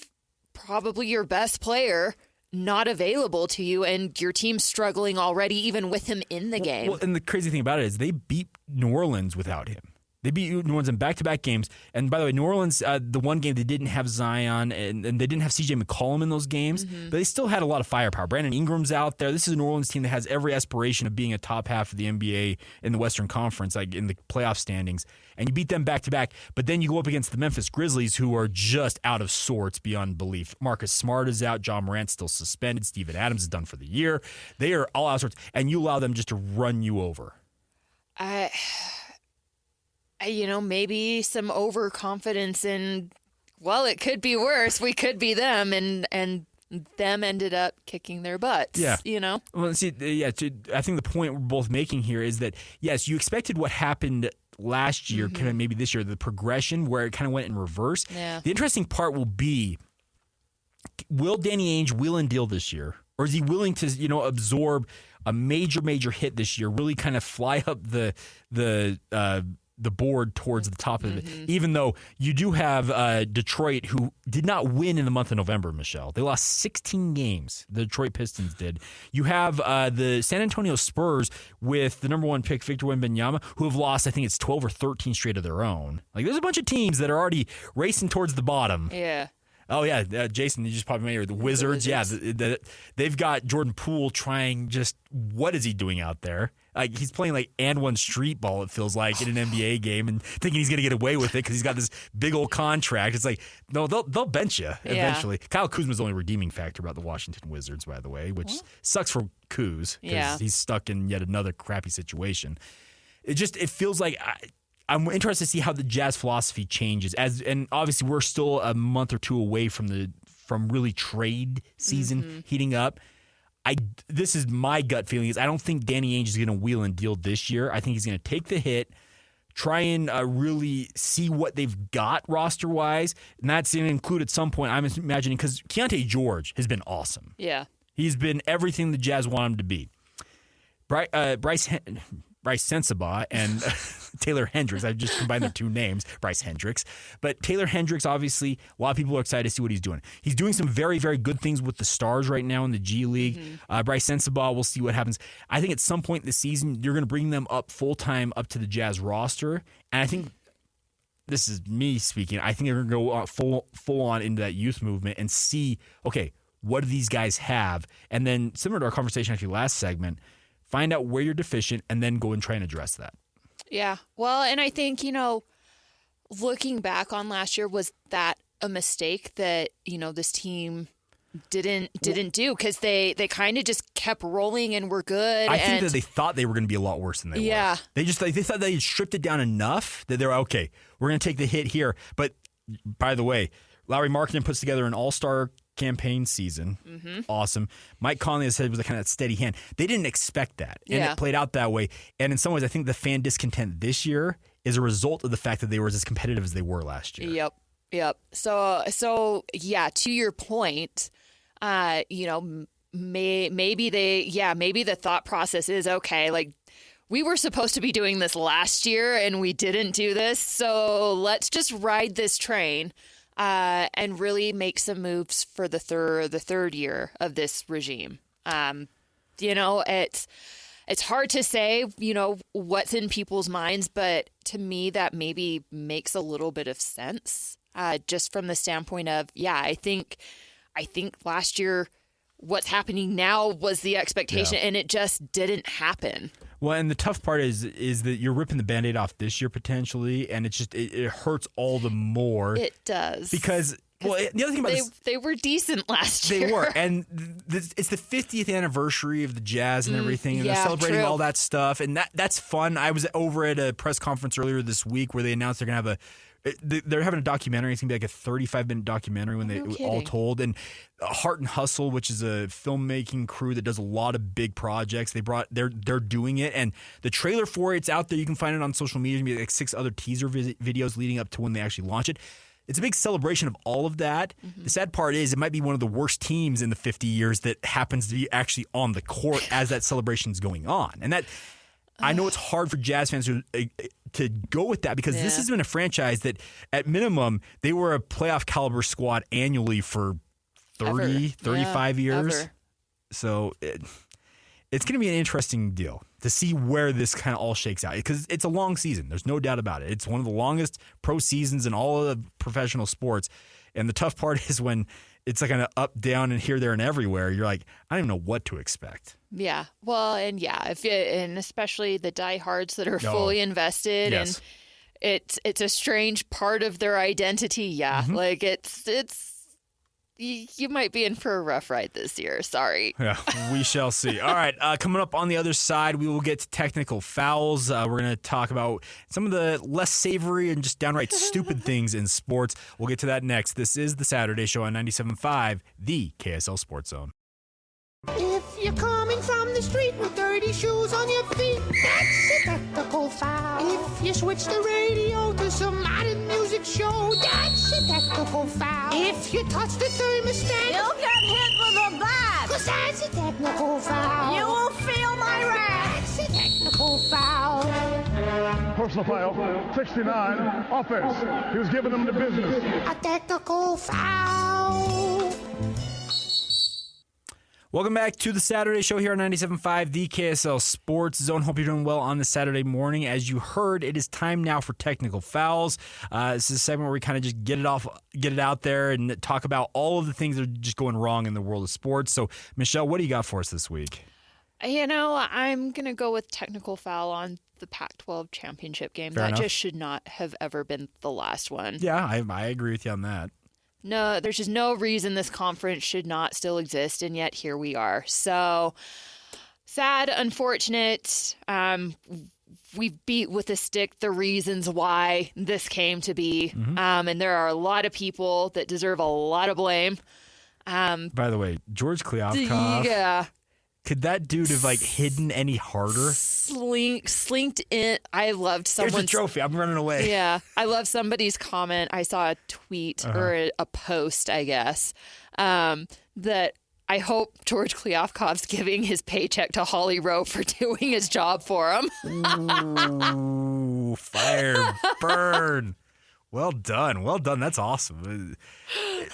probably your best player not available to you, and your team's struggling already, even with him in the game. Well, and the crazy thing about it is they beat New Orleans without him. They beat New Orleans in back-to-back games. And by the way, New Orleans, the one game they didn't have Zion and they didn't have C.J. McCollum in those games, but they still had a lot of firepower. Brandon Ingram's out there. This is a New Orleans team that has every aspiration of being a top half of the NBA in the Western Conference, like in the playoff standings. And you beat them back-to-back, but then you go up against the Memphis Grizzlies, who are just out of sorts beyond belief. Marcus Smart is out. John Morant's still suspended. Steven Adams is done for the year. They are all out of sorts, and you allow them just to run you over. Maybe some overconfidence in, well, it could be worse. We could be them, and them ended up kicking their butts. Yeah. Well, see, I think the point we're both making here is that, yes, you expected what happened last year, kind of maybe this year, the progression where it kind of went in reverse. Yeah. The interesting part will be, will Danny Ainge wheel and deal this year? Or is he willing to, absorb a major hit this year, really kind of fly up the board towards the top of it, even though you do have Detroit, who did not win in the month of November, Michelle. They lost 16 games. The Detroit Pistons did. You have the San Antonio Spurs with the number one pick, Victor Wembanyama, who have lost, I think it's 12 or 13 straight of their own. Like, there's a bunch of teams that are already racing towards the bottom. Yeah. Oh, yeah, Jason, you just probably made the Wizards. Yeah, they've got Jordan Poole trying what is he doing out there? Like, he's playing like and one street ball, it feels like, in an NBA game and thinking he's going to get away with it because he's got this big old contract. It's like, no, they'll bench you eventually. Yeah. Kyle Kuzma's the only redeeming factor about the Washington Wizards, by the way, which sucks for Kuz because he's stuck in yet another crappy situation. It feels like I'm interested to see how the Jazz philosophy changes. And obviously we're still a month or two away from really trade season heating up. This is my gut feeling is I don't think Danny Ainge is going to wheel and deal this year. I think he's going to take the hit, try and really see what they've got roster-wise, and that's going to include at some point, I'm imagining, because Keontae George has been awesome. Yeah. He's been everything the Jazz want him to be. Bryce Sensabaugh and Taylor Hendricks. I've just combined their two names, Bryce Hendricks. But Taylor Hendricks, obviously, a lot of people are excited to see what he's doing. He's doing some very, very good things with the Stars right now in the G League. Bryce Sensabaugh, we'll see what happens. I think at some point in the season, you're going to bring them up full-time up to the Jazz roster. And I think, this is me speaking, I think they're going to go full-on into that youth movement and see, okay, what do these guys have? And then, similar to our conversation actually last segment, find out where you're deficient and then go and try and address that. Yeah. Well, and I think, looking back on last year, was that a mistake that, this team didn't do? Because they kind of just kept rolling and were good. I think that they thought they were going to be a lot worse than they were. They thought they had stripped it down enough that they're okay, we're going to take the hit here. But by the way, Lauri Markkanen puts together an all-star campaign season. Awesome. Mike Conley has said it was a kind of steady hand. They didn't expect that, and it played out that way. And in some ways, I think the fan discontent this year is a result of the fact that they were as competitive as they were last year. Yep. So yeah, to your point, maybe the thought process is, okay, like, we were supposed to be doing this last year and we didn't do this, so let's just ride this train. And really make some moves for the third year of this regime. It's hard to say, what's in people's minds, but to me that maybe makes a little bit of sense. Just from the standpoint of, I think last year what's happening now was the expectation, and it just didn't happen. Well, and the tough part is that you're ripping the Band-Aid off this year potentially, and it's just it hurts all the more. It does. Because the other thing about they were decent last year. They were, and it's the 50th anniversary of the Jazz and everything, and they're celebrating all that stuff, and that's fun. I was over at a press conference earlier this week where they announced they're going to have they're having a documentary. It's going to be like a 35-minute documentary when all told. And Heart and Hustle, which is a filmmaking crew that does a lot of big projects, they're doing it. And the trailer for it's out there. You can find it on social media. There's going to be like 6 other teaser videos leading up to when they actually launch it. It's a big celebration of all of that. The sad part is it might be one of the worst teams in the 50 years that happens to be actually on the court as that celebration is going on. And that I know it's hard for Jazz fans to go with that because this has been a franchise that, at minimum, they were a playoff caliber squad annually for 35 years. Ever. So it's going to be an interesting deal to see where this kind of all shakes out because it's a long season. There's no doubt about it. It's one of the longest pro seasons in all of professional sports. And the tough part is when it's like an up, down, and here, there, and everywhere. You're like, I don't even know what to expect. Yeah. Well, and and especially the diehards that are fully invested, Yes. and it's a strange part of their identity. Yeah, like it's you might be in for a rough ride this year. Sorry. Yeah, we shall see. All right, coming up on the other side, we will get to technical fouls. We're going to talk about some of the less savory and just downright stupid things in sports. We'll get to that next. This is the Saturday Show on 97.5, the KSL Sports Zone. If you're coming from the street with dirty shoes on your feet, that's a technical foul. If you switch the radio to some modern music show, that's a technical foul. If you touch the thermostat, You'll get hit with a bat. 'cause that's a technical foul. You will feel my wrath. That's a technical foul. Personal foul, 69, offense. He was giving them the business. A technical foul. Welcome back to the Saturday Show here on 97.5, the KSL Sports Zone. Hope you're doing well on the Saturday morning. As you heard, it is time now for technical fouls. This is a segment where we kind of just get it out there and talk about all of the things that are just going wrong in the world of sports. So, Michelle, what do you got for us this week? You know, I'm going to go with technical foul on the Pac-12 championship game. Fair enough. Just should not have ever been the last one. Yeah, I agree with you on that. No, there's just no reason this conference should not still exist, and yet here we are. So sad, unfortunate. We beat with a stick the reasons why this came to be, and there are a lot of people that deserve a lot of blame. By the way, George Kliavkoff, Yeah. could that dude have hidden any harder? Slinked in. I loved Here's someone's the trophy. I'm running away. Yeah, I love somebody's comment. I saw a tweet or a post, I guess, that I hope George Kliavkoff's giving his paycheck to Holly Rowe for doing his job for him. Ooh, fire, burn. Well done. Well done. That's awesome.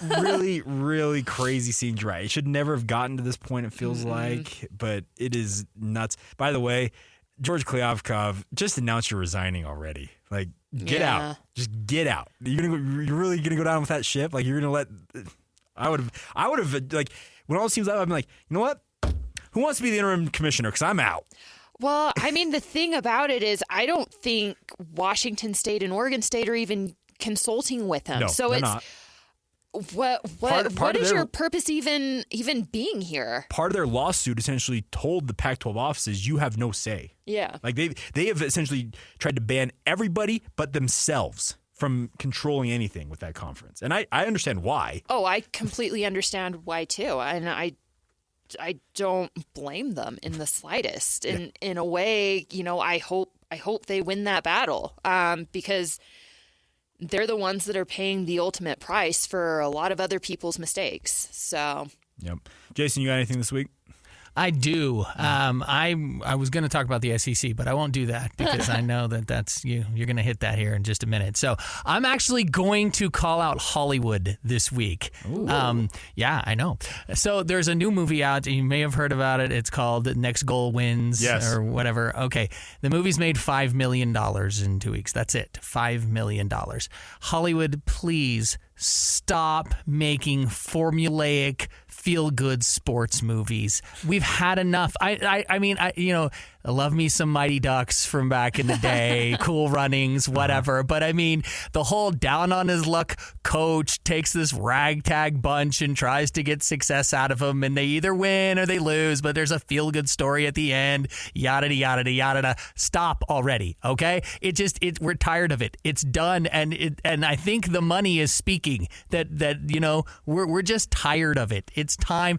Really, really crazy scene. Right. It should never have gotten to this point, it feels like, but it is nuts. By the way, George Kliavkoff, just announced you're resigning already. Get out. Just get out. You're really gonna go down with that ship? You're gonna let? I would have when all this seems like, I'm like, you know what? Who wants to be the interim commissioner? Because I'm out. Well, I mean, the thing about it is, I don't think Washington State and Oregon State are even consulting with him. No, so they're it's not. What is your purpose even being here? Part of their lawsuit essentially told the Pac-12 offices, you have no say. Yeah. They have essentially tried to ban everybody but themselves from controlling anything with that conference. And I understand why. Oh, I completely understand why too. And I don't blame them in the slightest. In a way, I hope they win that battle because they're the ones that are paying the ultimate price for a lot of other people's mistakes. So, yep. Jason, you got anything this week? I do. I was going to talk about the SEC, but I won't do that because I know that's you. You're going to hit that here in just a minute. So I'm actually going to call out Hollywood this week. Yeah, I know. So there's a new movie out. You may have heard about it. It's called Next Goal Wins or whatever. Okay. The movie's made $5 million in 2 weeks. That's it. $5 million. Hollywood, please stop making formulaic feel-good sports movies. We've had enough. I mean, I love me some Mighty Ducks from back in the day, Cool Runnings, whatever. But I mean, the whole down on his luck coach takes this ragtag bunch and tries to get success out of them, and they either win or they lose, but there's a feel-good story at the end, yada, yada, yada. Stop already, okay? We're tired of it. It's done, and I think the money is speaking that we're just tired of it. It's time.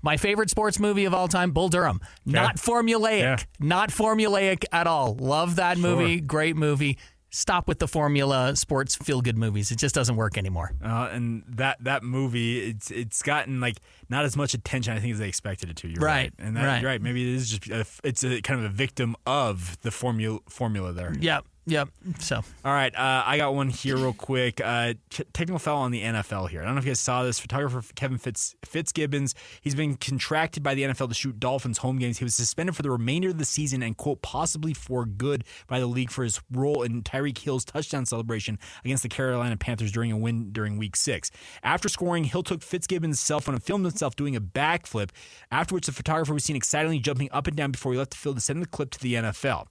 My favorite sports movie of all time, Bull Durham. Not formulaic. Yeah. Not formulaic at all. Love that movie. Great movie. Stop with the formula sports feel-good movies. It just doesn't work anymore. And that movie, it's gotten not as much attention I think as they expected it to. You're right. And you're right. Maybe it is just it's a kind of a victim of the formula there. Yep. Yep. So, all right, I got one here real quick. Technical foul on the NFL here. I don't know if you guys saw this. Photographer Kevin Fitzgibbons, he's been contracted by the NFL to shoot Dolphins home games. He was suspended for the remainder of the season and, quote, possibly for good by the league for his role in Tyreek Hill's touchdown celebration against the Carolina Panthers during a win during Week 6. After scoring, Hill took Fitzgibbons' cell phone and filmed himself doing a backflip, after which the photographer was seen excitedly jumping up and down before he left the field to send the clip to the NFL.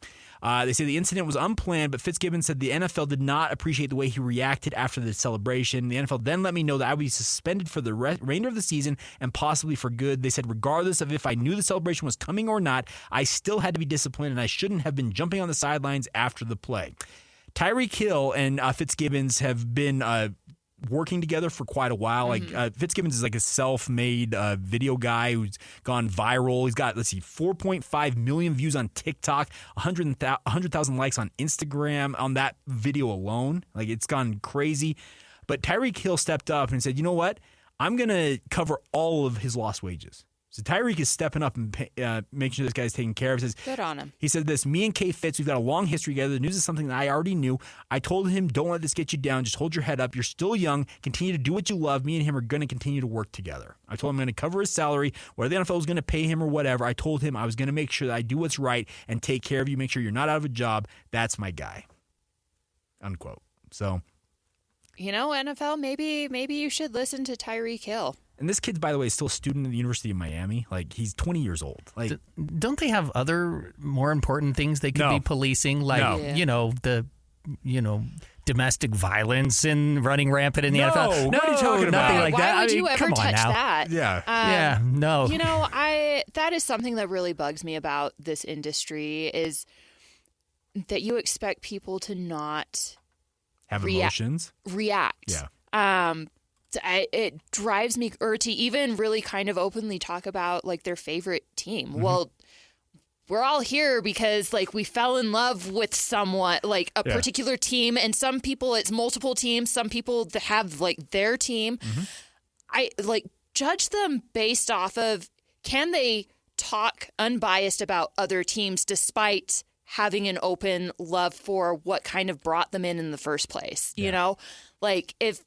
They say the incident was unplanned, but Fitzgibbons said the NFL did not appreciate the way he reacted after the celebration. The NFL then let me know that I would be suspended for the remainder of the season and possibly for good. They said regardless of if I knew the celebration was coming or not, I still had to be disciplined and I shouldn't have been jumping on the sidelines after the play. Tyreek Hill and Fitzgibbons have been working together for quite a while. Like Fitzgibbons is like a self-made video guy who's gone viral. He's got 4.5 million views on TikTok, 100,000 likes on Instagram on that video alone. Like it's gone crazy. But Tyreek Hill stepped up and said, "You know what? I'm gonna cover all of his lost wages." So Tyreek is stepping up and making sure this guy's taken care of. Good on him. He said this, "Me and Kay Fitz, we've got a long history together. The news is something that I already knew. I told him, don't let this get you down. Just hold your head up. You're still young. Continue to do what you love. Me and him are going to continue to work together." I told him I'm going to cover his salary, whether the NFL was going to pay him or whatever. I told him I was going to make sure that I do what's right and take care of you, make sure you're not out of a job. That's my guy. Unquote. So, NFL, maybe you should listen to Tyreek Hill. and this kid, by the way, is still a student at the University of Miami. Like, he's 20 years old. Like, don't they have other more important things they could be policing? Like, domestic violence and running rampant in the NFL. No, what are you talking about? Nothing like that. Why would you ever come on touch now. that? Yeah. No. That is something that really bugs me about this industry is that you expect people to not have emotions. React. Yeah. It drives me, or to even really kind of openly talk about like their favorite team. Mm-hmm. Well, we're all here because like we fell in love with someone, like a particular team, and some people it's multiple teams. Some people that have like their team. Mm-hmm. I like judge them based off of can they talk unbiased about other teams despite having an open love for what kind of brought them in the first place. You know, like if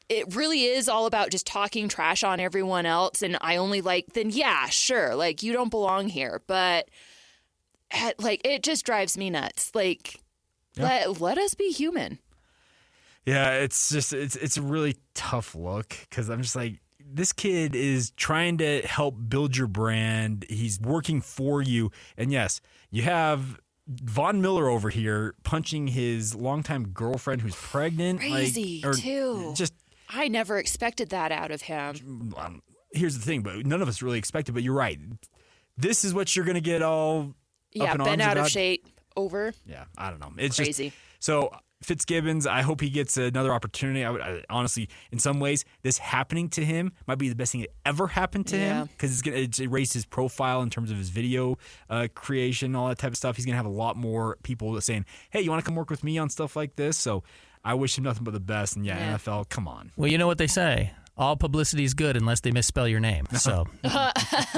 it really is all about just talking trash on everyone else and I only like, then yeah, sure. Like you don't belong here, but like, it just drives me nuts. Like let us be human. Yeah. It's just, it's a really tough look. 'Cause I'm just like, this kid is trying to help build your brand. He's working for you. And yes, you have Von Miller over here punching his longtime girlfriend who's pregnant. Crazy, too. Just, I never expected that out of him. Here's the thing, but none of us really expected, but you're right. This is what you're going to get all up in bent arms out about. of shape over. Yeah, I don't know. It's crazy. Just, so Fitzgibbons, I hope he gets another opportunity. I honestly, in some ways, this happening to him might be the best thing that ever happened to him because it's raised his profile in terms of his video creation, all that type of stuff. He's going to have a lot more people saying, hey, you want to come work with me on stuff like this? So I wish him nothing but the best. And NFL, come on. Well, you know what they say. All publicity is good unless they misspell your name. So That's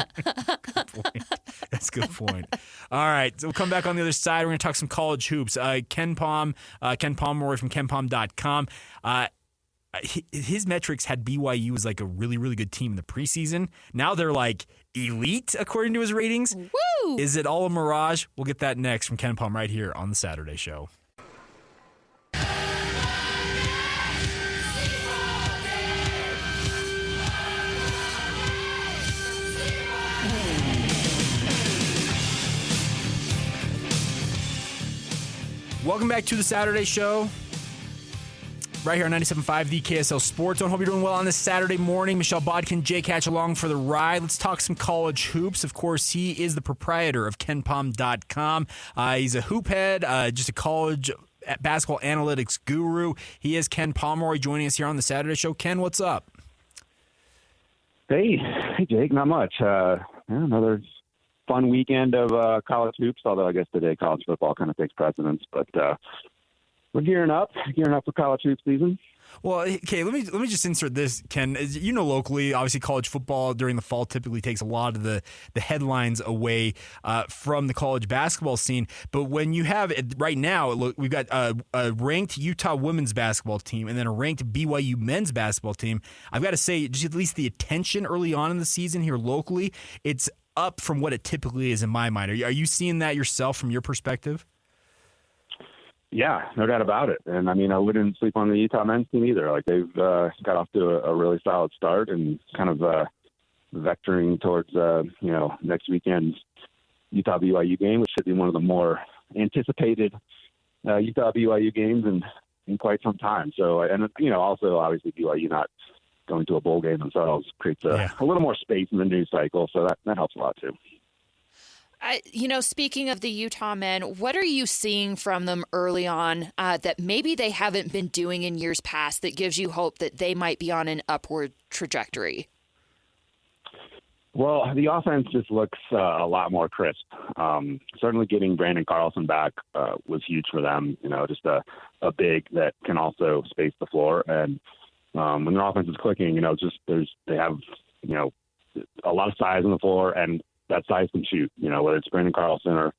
a good point. All right, so we'll come back on the other side. We're going to talk some college hoops. Ken Pomeroy from KenPom.com. His metrics had BYU as like a really, really good team in the preseason. Now they're like elite according to his ratings. Woo! Is it all a mirage? We'll get that next from Ken Pom right here on the Saturday Show. Welcome back to the Saturday Show. Right here on 97.5, the KSL Sports Zone. Hope you're doing well on this Saturday morning. Michelle Bodkin, Jake Hatch along for the ride. Let's talk some college hoops. Of course, he is the proprietor of KenPom.com. He's a hoop head, just a college basketball analytics guru. He is Ken Pomeroy joining us here on the Saturday Show. Ken, what's up? Hey, Jake. Not much. Another fun weekend of college hoops, although I guess today college football kind of takes precedence. But we're gearing up for college hoop season. Well, okay, let me just insert this, Ken. As you know, locally, obviously college football during the fall typically takes a lot of the headlines away from the college basketball scene. But when you have right now, look, we've got a ranked Utah women's basketball team and then a ranked BYU men's basketball team. I've got to say, just at least the attention early on in the season here locally, it's up from what it typically is in my mind. Are you seeing that yourself from your perspective? Yeah, no doubt about it. And I mean, I wouldn't sleep on the Utah men's team either. Like they've got off to a really solid start and kind of vectoring towards, next weekend's Utah BYU game, which should be one of the more anticipated Utah BYU games in quite some time. So, and also obviously BYU not going to a bowl game themselves creates a little more space in the news cycle. So that helps a lot too. Speaking of the Utah men, what are you seeing from them early on that maybe they haven't been doing in years past that gives you hope that they might be on an upward trajectory? Well, the offense just looks a lot more crisp. Certainly getting Brandon Carlson back was huge for them, just a big that can also space the floor. And when their offense is clicking, they have, a lot of size on the floor, and that size can shoot, whether it's Brandon Carlson or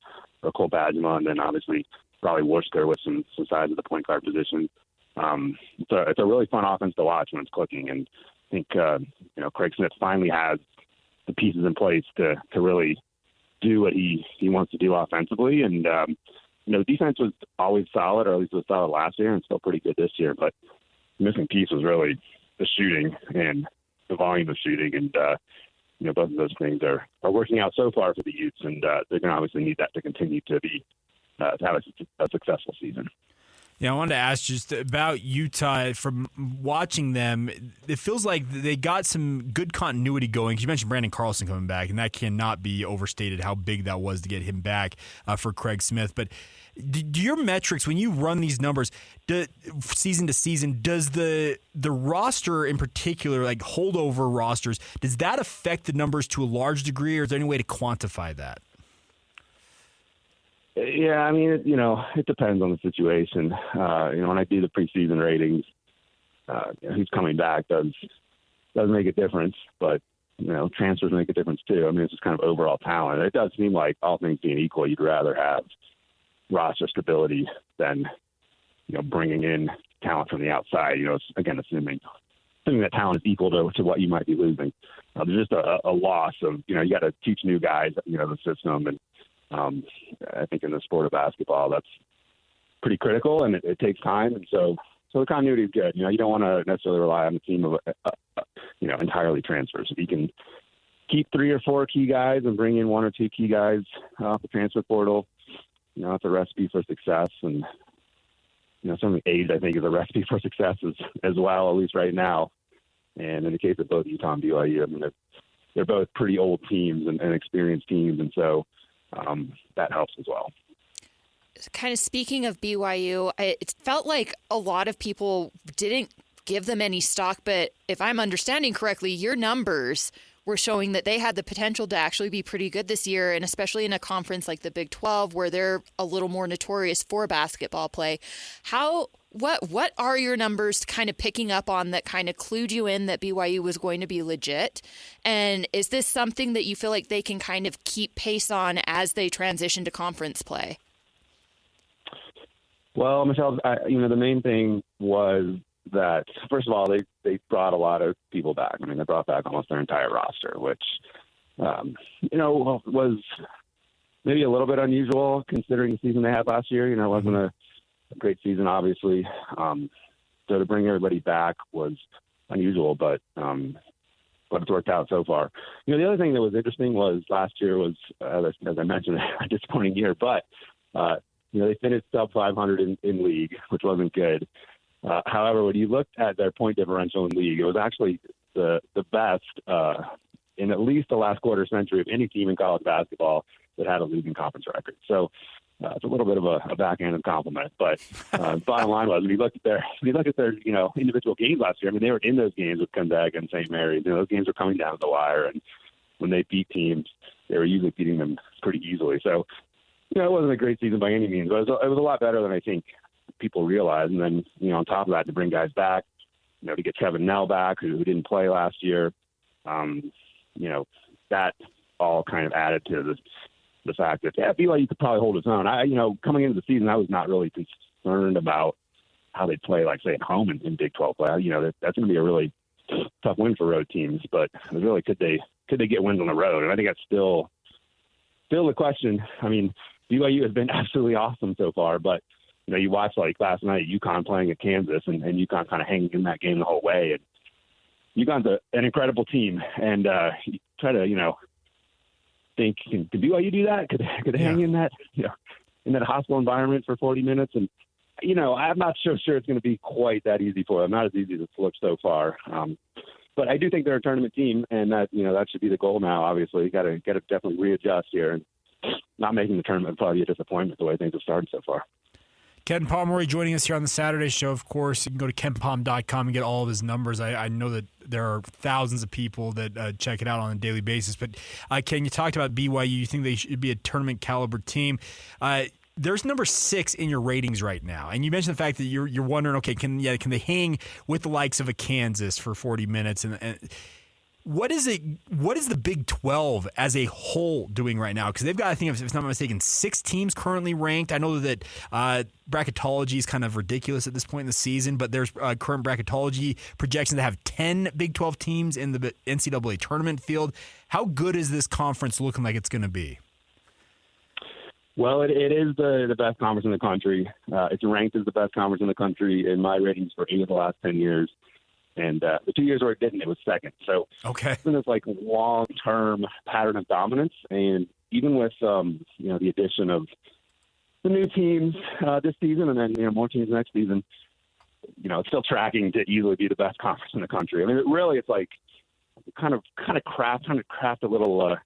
Cole Badgema, and then obviously probably Worcester with some size at the point guard position. It's a really fun offense to watch when it's clicking. And I think, Craig Smith finally has the pieces in place to really do what he wants to do offensively. And, the defense was always solid, or at least it was solid last year and still pretty good this year. But the missing piece was really the shooting and the volume of shooting. And, both of those things are working out so far for the Utes, and they're going to obviously need that to continue to have a successful season. Yeah, I wanted to ask just about Utah. From watching them, it feels like they got some good continuity going. You mentioned Brandon Carlson coming back, and that cannot be overstated how big that was to get him back for Craig Smith. But do your metrics, when you run these numbers season to season, does the roster in particular, like holdover rosters, does that affect the numbers to a large degree, or is there any way to quantify that? Yeah, I mean, it depends on the situation. When I do the preseason ratings, who's coming back does make a difference, but transfers make a difference too. I mean, it's just kind of overall talent. It does seem like, all things being equal, you'd rather have roster stability than bringing in talent from the outside. Again, assuming that talent is equal to what you might be losing. There's just a loss of you got to teach new guys the system, and I think in the sport of basketball, that's pretty critical, and it takes time. And so the continuity is good. You don't want to necessarily rely on a team of, entirely transfers. If you can keep 3 or 4 key guys and bring in 1 or 2 key guys off the transfer portal, that's a recipe for success. And, certainly age, I think, is a recipe for success as well, at least right now. And in the case of both Utah and BYU, I mean, they're both pretty old teams and experienced teams. And so, that helps as well. Kind of speaking of BYU, it felt like a lot of people didn't give them any stock, but if I'm understanding correctly, your numbers were showing that they had the potential to actually be pretty good this year, and especially in a conference like the Big 12 where they're a little more notorious for basketball play. What are your numbers kind of picking up on that kind of clued you in that BYU was going to be legit? And is this something that you feel like they can kind of keep pace on as they transition to conference play? Well, Michelle, the main thing was that, first of all, they brought a lot of people back. I mean, they brought back almost their entire roster, which, was maybe a little bit unusual considering the season they had last year. It wasn't a great season, obviously. So to bring everybody back was unusual, but it's worked out so far. The other thing that was interesting was last year was, as I mentioned, a disappointing year, but they finished sub 500 in league, which wasn't good. However, when you looked at their point differential in league, it was actually the best in at least the last quarter century of any team in college basketball that had a losing conference record. So it's a little bit of a backhanded compliment, but bottom line was when you look at their individual games last year, I mean, they were in those games with Gonzaga and St. Mary's. Those games were coming down the wire, and when they beat teams, they were usually beating them pretty easily. So it wasn't a great season by any means, but it was a lot better than I think people realize. And then on top of that, to bring guys back, to get Kevin Nell back, who didn't play last year, that all kind of added to the fact that, BYU could probably hold its own. Coming into the season, I was not really concerned about how they play, like, say, at home in Big 12 play. That's going to be a really tough win for road teams, but really, could they get wins on the road? And I think that's still the question. I mean, BYU has been absolutely awesome so far, but you watch, like, last night, UConn playing at Kansas, and UConn kind of hanging in that game the whole way. And UConn's an incredible team, and you try to think, can BYU do that? Could they hang in that in that hostile environment for 40 minutes? And I'm not so sure it's going to be quite that easy for them. Not as easy as it's looked so far. But I do think they're a tournament team, and that that should be the goal now. Obviously, you got to definitely readjust here, and not making the tournament would probably be a disappointment the way things have started so far. Ken Pomeroy joining us here on the Saturday show. Of course, you can go to kenpom.com and get all of his numbers. I know that there are thousands of people that check it out on a daily basis. But, Ken, you talked about BYU. You think they should be a tournament-caliber team. There's number 6 in your ratings right now. And you mentioned the fact that you're wondering, okay, can they hang with the likes of a Kansas for 40 minutes? And what is the Big 12 as a whole doing right now? Because they've got, I think, if I'm not mistaken, 6 teams currently ranked. I know that bracketology is kind of ridiculous at this point in the season, but there's current bracketology projections that have 10 Big 12 teams in the NCAA tournament field. How good is this conference looking like it's going to be? Well, it is the best conference in the country. It's ranked as the best conference in the country in my ratings for 8 of the last 10 years. And the 2 years where it didn't, it was second. So it's been this long-term pattern of dominance. And even with the addition of the new teams this season, and then more teams next season, it's still tracking to easily be the best conference in the country. I mean, it's like kind of craft a little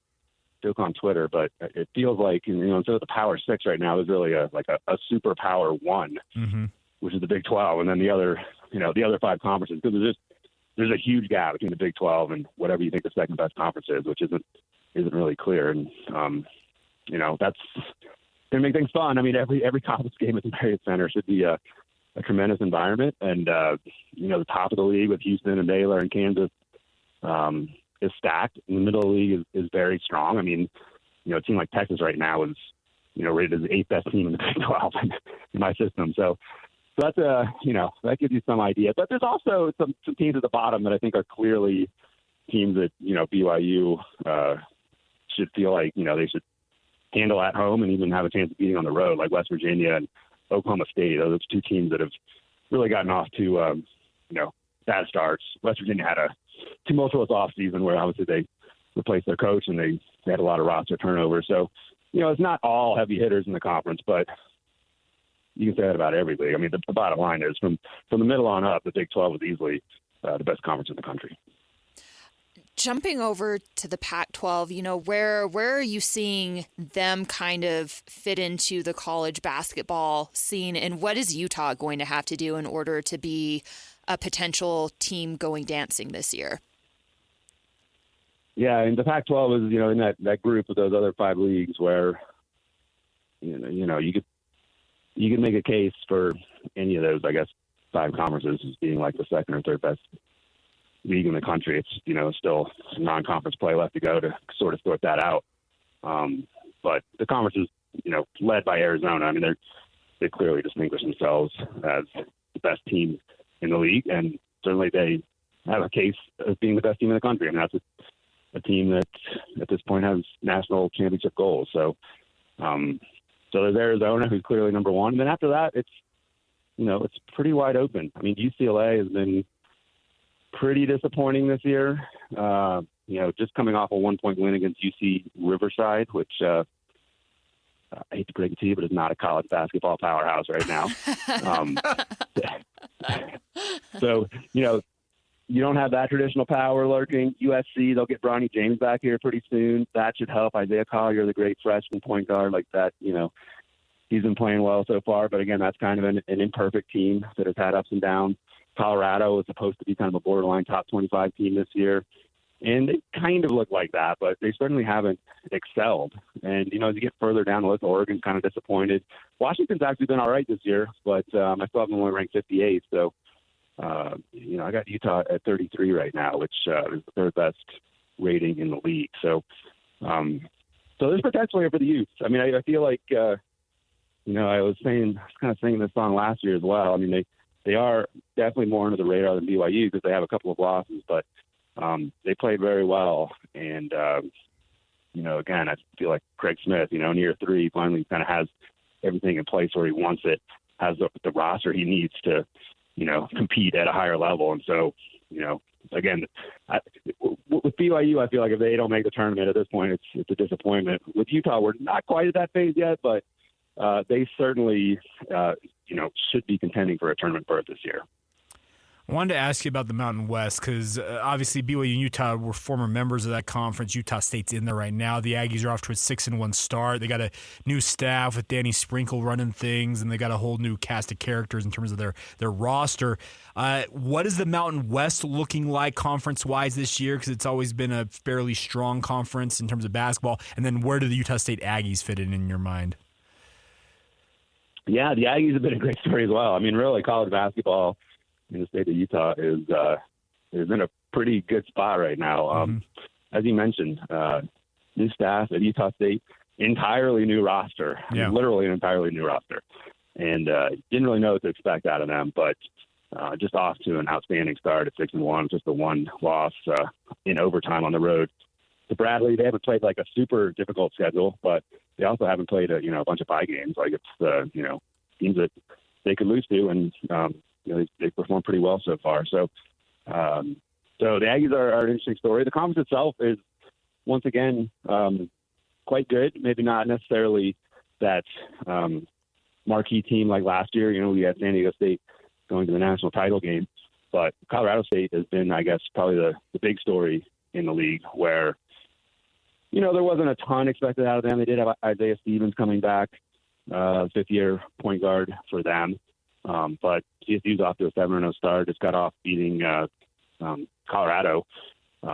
joke on Twitter, but it feels like instead of the Power 6 right now, there's really a super Power 1, which is the Big 12, and then the other 5 conferences, because there's a huge gap between the Big 12 and whatever you think the second best conference is, which isn't really clear. And that's going to make things fun. I mean, every conference game at the Marriott Center should be a tremendous environment, and the top of the league with Houston and Baylor and Kansas is stacked. In the middle of the league is very strong. I mean, a team like Texas right now is rated as the 8th best team in the Big 12 in my system. So that's that gives you some idea. But there's also some teams at the bottom that I think are clearly teams that BYU should feel like they should handle at home and even have a chance of beating on the road, like West Virginia and Oklahoma State. Those are 2 teams that have really gotten off to bad starts. West Virginia had a tumultuous offseason where obviously they replaced their coach and they had a lot of roster turnover. So it's not all heavy hitters in the conference, but you can say that about every league. I mean, the bottom line is from the middle on up, the Big 12 is easily the best conference in the country. Jumping over to the Pac-12, where are you seeing them kind of fit into the college basketball scene, and what is Utah going to have to do in order to be a potential team going dancing this year? Yeah, and the Pac-12 is, in that group of those other 5 leagues where, you could make a case for any of those, I guess, 5 conferences as being like the second or third best league in the country. It's still non-conference play left to go to sort of sort that out. But the conference is, led by Arizona. I mean, they clearly distinguish themselves as the best team in the league, and certainly they have a case of being the best team in the country. I mean, that's a team that at this point has national championship goals. So there's Arizona, who's clearly number 1. And then after that, it's pretty wide open. I mean, UCLA has been pretty disappointing this year. Just coming off a 1-point win against UC Riverside, which I hate to break it to you, but it's not a college basketball powerhouse right now. So, you don't have that traditional power lurking. USC, they'll get Bronny James back here pretty soon. That should help. Isaiah Collier, the great freshman point guard, like that, he's been playing well so far. But again, that's kind of an imperfect team that has had ups and downs. Colorado is supposed to be kind of a borderline top 25 team this year. And they kind of look like that, but they certainly haven't excelled. And, as you get further down the list, Oregon's kind of disappointed. Washington's actually been all right this year, but I still have them only ranked 58. So, I got Utah at 33 right now, which is the third best rating in the league. So there's potential here for the youth. I mean, I feel like, I was kind of saying this song last year as well. I mean, they are definitely more under the radar than BYU because they have a couple of losses, but they played very well. And, again, I feel like Craig Smith, in year 3, finally kind of has everything in place where he wants it, has the roster he needs to, compete at a higher level. And so, again, with BYU, I feel like if they don't make the tournament at this point, it's a disappointment. With Utah, we're not quite at that phase yet, but they certainly, should be contending for a tournament berth this year. I wanted to ask you about the Mountain West because obviously BYU and Utah were former members of that conference. Utah State's in there right now. The Aggies are off to a 6-1 start. They got a new staff with Danny Sprinkle running things, and they got a whole new cast of characters in terms of their roster. What is the Mountain West looking like conference-wise this year? Because it's always been a fairly strong conference in terms of basketball. And then where do the Utah State Aggies fit in your mind? Yeah, the Aggies have been a great story as well. I mean, really, college basketball in the state of Utah is in a pretty good spot right now. As you mentioned, new staff at Utah State, entirely new roster, literally an entirely new roster, and didn't really know what to expect out of them, but just off to an outstanding start at 6-1, just the one loss in overtime on the road to Bradley. They haven't played like a super difficult schedule, but they also haven't played a bunch of bye games. Like it's teams that they could lose to, and they performed pretty well so far. So the Aggies are an interesting story. The conference itself is once again quite good. Maybe not necessarily that marquee team like last year. We had San Diego State going to the national title game, but Colorado State has been, I guess, probably the big story in the league where there wasn't a ton expected out of them. They did have Isaiah Stevens coming back, fifth-year point guard for them. But CSU's off to a 7-0 start. Just got off beating Colorado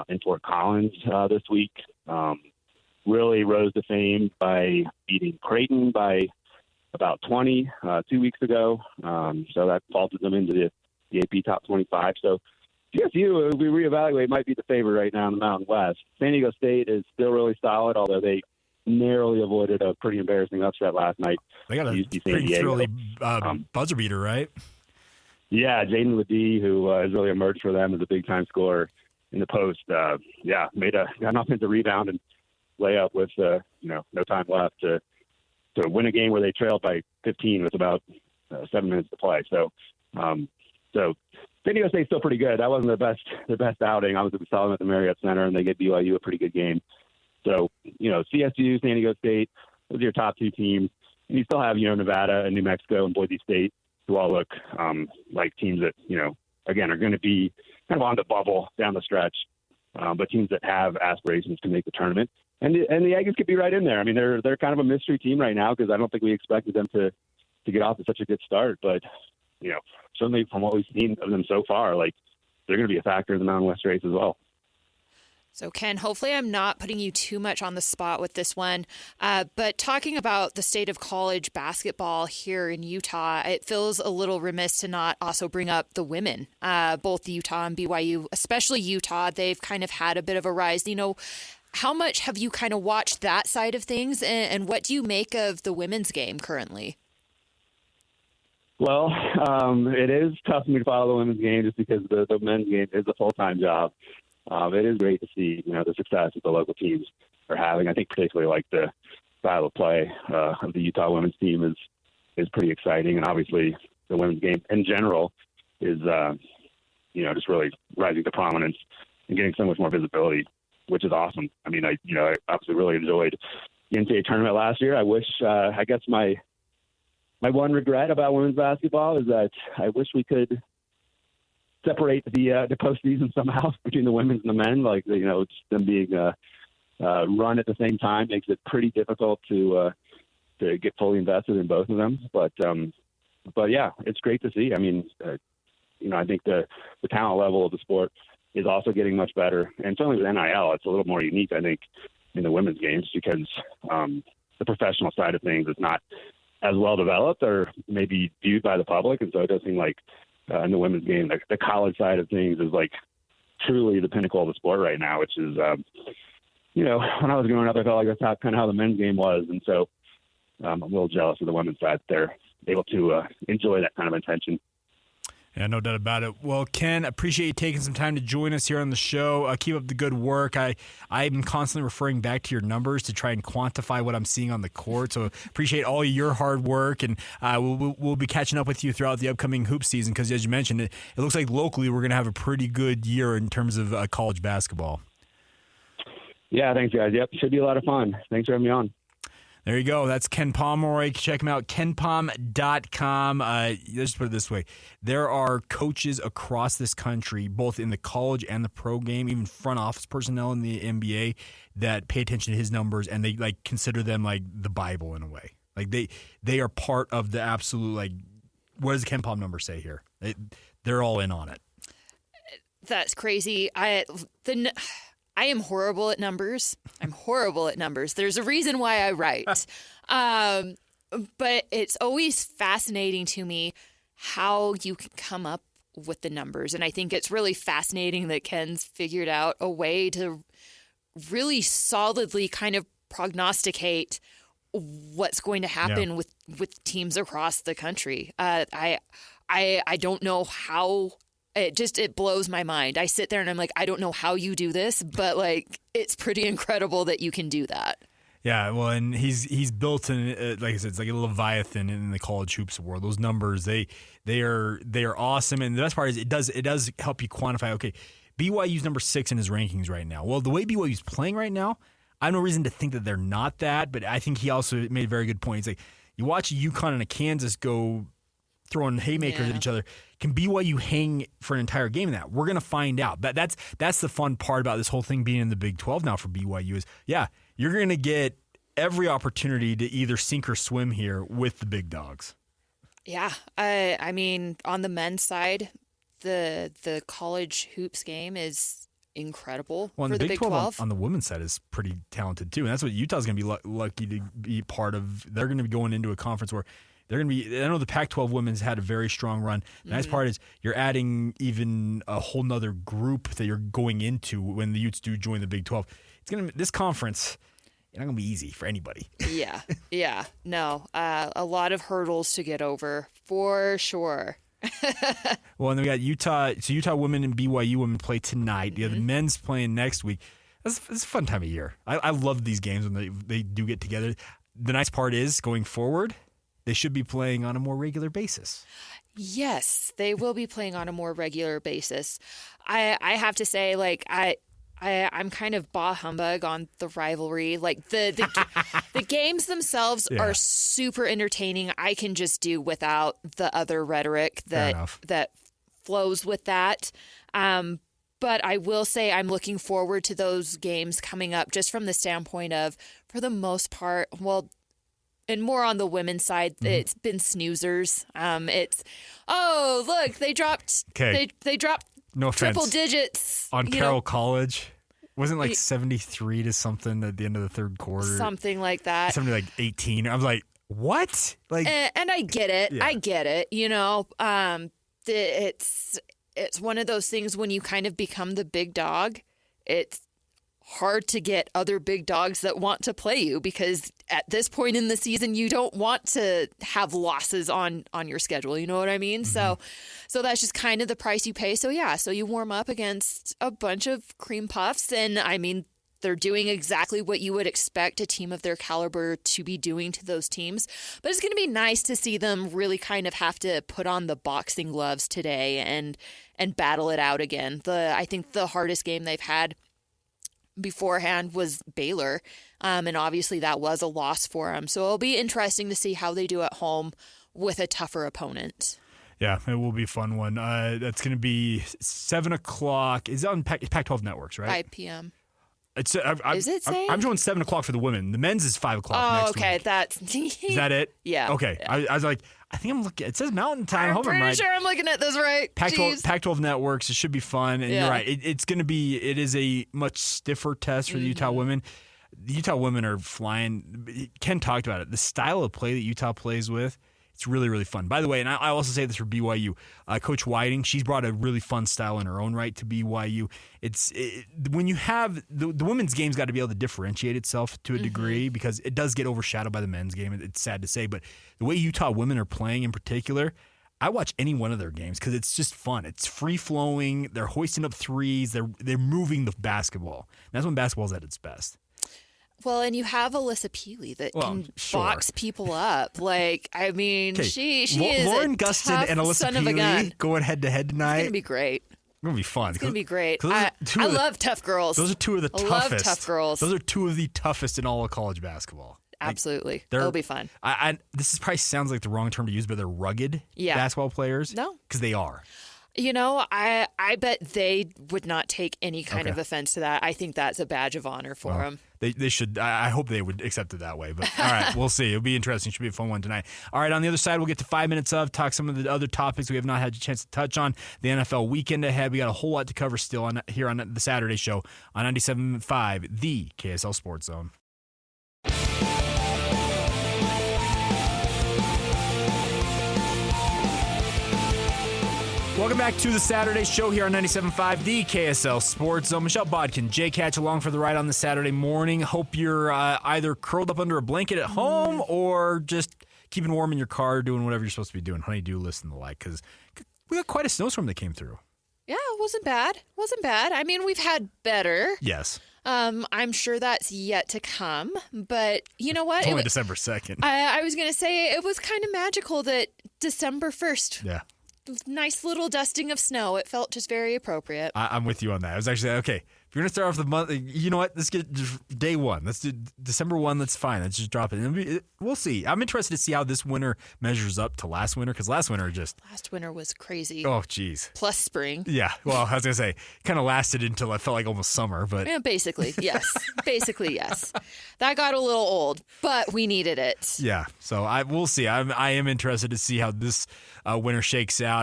in Fort Collins this week. Really rose to fame by beating Creighton by about 20 2 weeks ago. So that vaulted them into the AP top 25. So CSU, if we reevaluate, might be the favorite right now in the Mountain West. San Diego State is still really solid, although they narrowly avoided a pretty embarrassing upset last night. They got a pretty thrilly buzzer beater, right? Yeah, Jaden Ledee, who has really emerged for them as a big-time scorer in the post, got an offensive rebound and layup with no time left to win a game where they trailed by 15 with about 7 minutes to play. So San Diego State's still pretty good. That wasn't their best outing. Obviously, we saw them at the Marriott Center, and they gave BYU a pretty good game. So, CSU, San Diego State, those are your top 2 teams. And you still have, Nevada and New Mexico and Boise State, who all look like teams that, again, are going to be kind of on the bubble down the stretch, but teams that have aspirations to make the tournament. And the Aggies could be right in there. I mean, they're kind of a mystery team right now because I don't think we expected them to get off to such a good start. But, certainly from what we've seen of them so far, like they're going to be a factor in the Mountain West race as well. So, Ken, hopefully I'm not putting you too much on the spot with this one, but talking about the state of college basketball here in Utah, it feels a little remiss to not also bring up the women, both Utah and BYU, especially Utah. They've kind of had a bit of a rise. How much have you kind of watched that side of things, and what do you make of the women's game currently? Well, it is tough for me to follow the women's game just because the men's game is a full-time job. It is great to see, the success that the local teams are having. I think particularly like the style of play of the Utah women's team is pretty exciting. And obviously the women's game in general is, just really rising to prominence and getting so much more visibility, which is awesome. I mean, I obviously really enjoyed the NCAA tournament last year. I wish, I guess my one regret about women's basketball is that I wish we could separate the postseason somehow between the women's and the men. Like, it's them being run at the same time makes it pretty difficult to get fully invested in both of them. But yeah, it's great to see. I mean, I think the talent level of the sport is also getting much better. And certainly with NIL, it's a little more unique, I think, in the women's games because the professional side of things is not as well developed or maybe viewed by the public. And so it does seem like in the women's game. The college side of things is like truly the pinnacle of the sport right now, which is, when I was growing up, I felt like that's kind of how the men's game was. And so I'm a little jealous of the women's side. They're able to enjoy that kind of attention. Yeah, no doubt about it. Well, Ken, appreciate you taking some time to join us here on the show. Keep up the good work. I'm constantly referring back to your numbers to try and quantify what I'm seeing on the court. So appreciate all your hard work, and we'll be catching up with you throughout the upcoming hoop season because, as you mentioned, it looks like locally we're going to have a pretty good year in terms of college basketball. Yeah, thanks, guys. Yep, should be a lot of fun. Thanks for having me on. There you go. That's Ken Pomeroy. Check him out, kenpom.com. Let's put it this way. There are coaches across this country, both in the college and the pro game, even front office personnel in the NBA, that pay attention to his numbers, and they consider them like the Bible in a way. Like they are part of the absolute, what does the Ken Pom number say here? They're all in on it. That's crazy. I am horrible at numbers. I'm horrible at numbers. There's a reason why I write. But it's always fascinating to me how you can come up with the numbers. And I think it's really fascinating that Ken's figured out a way to really solidly kind of prognosticate what's going to happen with teams across the country. I don't know how. It blows my mind. I sit there and I'm like, I don't know how you do this, but it's pretty incredible that you can do that. Yeah, well, and he's built in, like I said, it's like a leviathan in the college hoops world. Those numbers, they are awesome, and the best part is it does help you quantify. Okay, BYU's number 6 in his rankings right now. Well, the way BYU's playing right now, I have no reason to think that they're not that, but I think he also made a very good point. He's like, you watch UConn and a Kansas go throwing haymakers at each other. Can BYU hang for an entire game in that? We're going to find out. That's the fun part about this whole thing being in the Big 12 now for BYU is, you're going to get every opportunity to either sink or swim here with the big dogs. Yeah. I mean, on the men's side, the college hoops game is incredible for the Big 12. On the women's side is pretty talented too. And that's what Utah's going to be lucky to be part of. They're going to be going into a conference where they're going to be. I know the Pac-12 women's had a very strong run. The nice part is you're adding even a whole nother group that you're going into when the Utes do join the Big 12. This conference, it's not going to be easy for anybody. Yeah. No, a lot of hurdles to get over for sure. Well, and then we got Utah. So Utah women and BYU women play tonight. The men's playing next week. It's a fun time of year. I love these games when they do get together. The nice part is going forward, they should be playing on a more regular basis. Yes, they will be playing on a more regular basis. I have to say, I'm kind of bah humbug on the rivalry. The games themselves are super entertaining. I can just do without the other rhetoric that flows with that. But I will say I'm looking forward to those games coming up just from the standpoint of, for the most part, and more on the women's side, it's been snoozers. It's, look, they dropped they dropped no triple offense. Digits. On Carroll College. Wasn't 73 to something at the end of the third quarter? Something like that. Something like 18. I was like, what? And I get it. Yeah. I get it. It's one of those things when you kind of become the big dog, it's hard to get other big dogs that want to play you, because at this point in the season, you don't want to have losses on your schedule. You know what I mean? So that's just kind of the price you pay. So you warm up against a bunch of cream puffs, and I mean, they're doing exactly what you would expect a team of their caliber to be doing to those teams. But it's going to be nice to see them really kind of have to put on the boxing gloves today and battle it out again. I think the hardest game they've had beforehand was Baylor, and obviously that was a loss for them. So it'll be interesting to see how they do at home with a tougher opponent. Yeah, it will be a fun one. That's going to be 7 o'clock. It's on Pac-12 networks, right? 5 p.m. Is it saying? I'm showing 7 o'clock for the women. The men's is 5 o'clock next week. Is that it? Yeah. Okay. Yeah. I was like, I think I'm looking. It says Mountain Time. I'm pretty sure I'm looking at this right. Pac-12 networks. It should be fun. And you're right. It's going to be. It is a much stiffer test for the Utah women. The Utah women are flying. Ken talked about it. The style of play that Utah plays with, It's really, really fun. By the way, and I also say this for BYU, Coach Whiting, she's brought a really fun style in her own right to BYU. When you have the women's game's got to be able to differentiate itself to a degree because it does get overshadowed by the men's game. It's sad to say, but the way Utah women are playing in particular, I watch any one of their games because it's just fun. It's free flowing. They're hoisting up threes. They're moving the basketball. And that's when basketball's at its best. Well, and you have Alyssa Peely that can box people up. Like, I mean, she is Lauren a Gustin tough and Alyssa son of a gun. Peely going head-to-head tonight. It's going to be great. It's going to be fun. It's going to be great. I love tough girls. Those are two of the toughest. I love tough girls. Those are two of the toughest in all of college basketball. Absolutely. It'll be fun. This probably sounds like the wrong term to use, but they're rugged basketball players. No. Because they are. You know, I bet they would not take any kind of offense to that. I think that's a badge of honor for them. They should. I hope they would accept it that way. But all right, we'll see. It'll be interesting. Should be a fun one tonight. All right, on the other side, we'll get to 5 minutes of talk some of the other topics we have not had a chance to touch on. The NFL weekend ahead. We got a whole lot to cover still here on the Saturday show on 97.5, the KSL Sports Zone. Welcome back to the Saturday show here on 97.5, the KSL Sports Zone. Michelle Bodkin, Jake Hatch along for the ride on the Saturday morning. Hope you're either curled up under a blanket at home or just keeping warm in your car, doing whatever you're supposed to be doing. Honey-do list and the like, because we got quite a snowstorm that came through. Yeah, it wasn't bad. I mean, we've had better. Yes. I'm sure that's yet to come, but you know what? It's only December 2nd. I was going to say it was kind of magical that December 1st. Yeah. Nice little dusting of snow. It felt just very appropriate. I'm with you on that. I was actually, okay, if you're going to start off the month, you know what? Let's get day one. Let's do December 1. That's fine. Let's just drop it. We'll see. I'm interested to see how this winter measures up to last winter because last winter was crazy. Oh, geez. Plus spring. Yeah. Well, I was going to say, kind of lasted until it felt like almost summer, but. Yeah, basically, yes. Yes. That got a little old, but we needed it. Yeah. So we'll see. I am interested to see how this winter shakes out.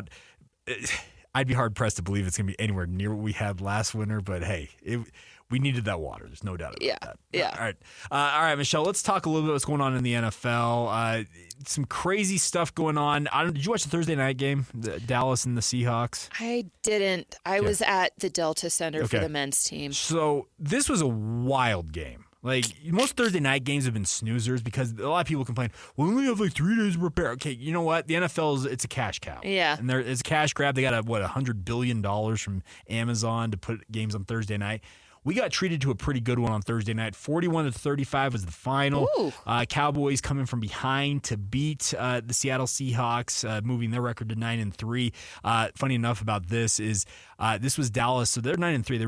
I'd be hard pressed to believe it's going to be anywhere near what we had last winter, but hey, we needed that water. There's no doubt about that. Yeah. All right, Michelle. Let's talk a little bit what's going on in the NFL. Some crazy stuff going on. Did you watch the Thursday night game, the Dallas and the Seahawks? I didn't. I was at the Delta Center for the men's team. So this was a wild game. Like, most Thursday night games have been snoozers because a lot of people complain, well, we only have like 3 days to prepare. Okay, you know what? The NFL it's a cash cow. Yeah. And it's a cash grab. They got $100 billion from Amazon to put games on Thursday night. We got treated to a pretty good one on Thursday night. 41-35 was the final. Cowboys coming from behind to beat the Seattle Seahawks, moving their record to 9-3. Funny enough about this is this was Dallas, so they're 9-3.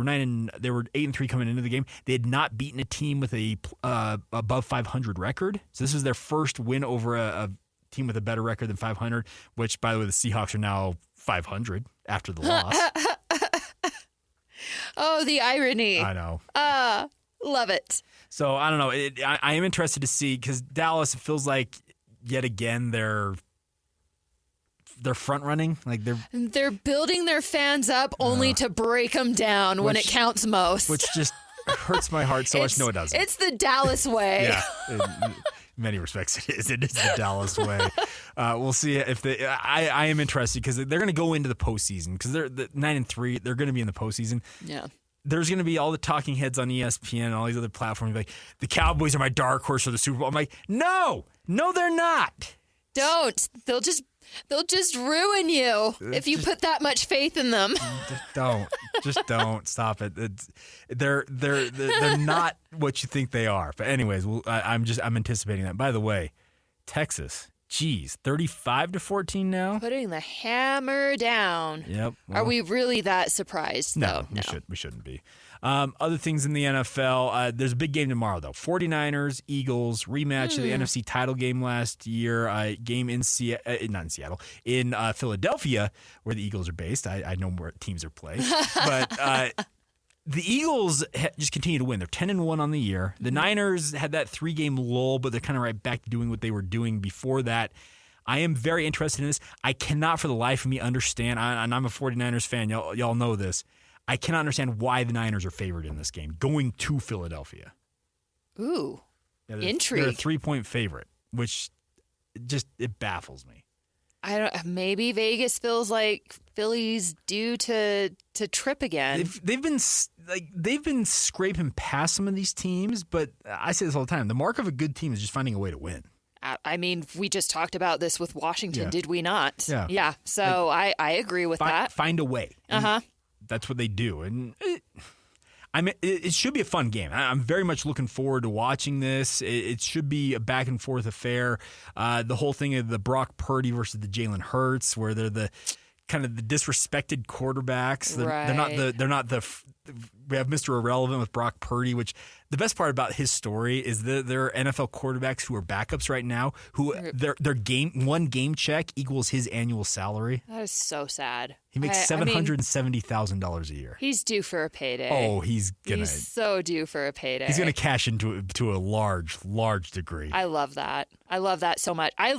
They were 8-3 coming into the game. They had not beaten a team with a above 500 record. So this was their first win over a team with a better record than 500. Which, by the way, the Seahawks are now 500 after the loss. Oh, the irony. I know. Love it. So, I don't know. I am interested to see because Dallas, it feels like, yet again, they're front running. Like they're building their fans up only to break them down when it counts most. Which just hurts my heart so much. No, it doesn't. It's the Dallas way. Yeah. In many respects, it is. It is the Dallas way. We'll see if they. I am interested because they're going to go into the postseason because they're 9-3. They're going to be in the postseason. Yeah. There's going to be all the talking heads on ESPN and all these other platforms like the Cowboys are my dark horse for the Super Bowl. I'm like, no, they're not. Don't. They'll just ruin you if you put that much faith in them. Just don't stop it. They're not what you think they are. But anyways, I'm anticipating that. By the way, Texas, 35-14 now. Putting the hammer down. Yep. Well, are we really that surprised? No, we shouldn't be. Other things in the NFL, there's a big game tomorrow, though. 49ers, Eagles, rematch of the NFC title game last year. Game in Philadelphia, where the Eagles are based. I know where teams are played. But the Eagles just continue to win. They're 10-1 on the year. The Niners had that 3-game lull, but they're kind of right back to doing what they were doing before that. I am very interested in this. I cannot for the life of me understand, and I'm a 49ers fan. Y'all know this. I cannot understand why the Niners are favored in this game, going to Philadelphia. Ooh, intrigue. They're a 3-point favorite, which it baffles me. I don't. Maybe Vegas feels like Philly's due to trip again. They've been scraping past some of these teams, but I say this all the time: the mark of a good team is just finding a way to win. I mean, we just talked about this with Washington, did we not? Yeah. Yeah. So I agree with that. Find a way. That's what they do, and it should be a fun game. I'm very much looking forward to watching this. It should be a back and forth affair. The whole thing of the Brock Purdy versus the Jalen Hurts, where they're the kind of the disrespected quarterbacks. They're not the. We have Mr. Irrelevant with Brock Purdy, which the best part about his story is that there are NFL quarterbacks who are backups right now who their one game check equals his annual salary. That is so sad. He makes $770,000 a year. He's due for a payday. Oh, he's so due for a payday. He's gonna cash into it to a large degree. I love that. I love that so much. I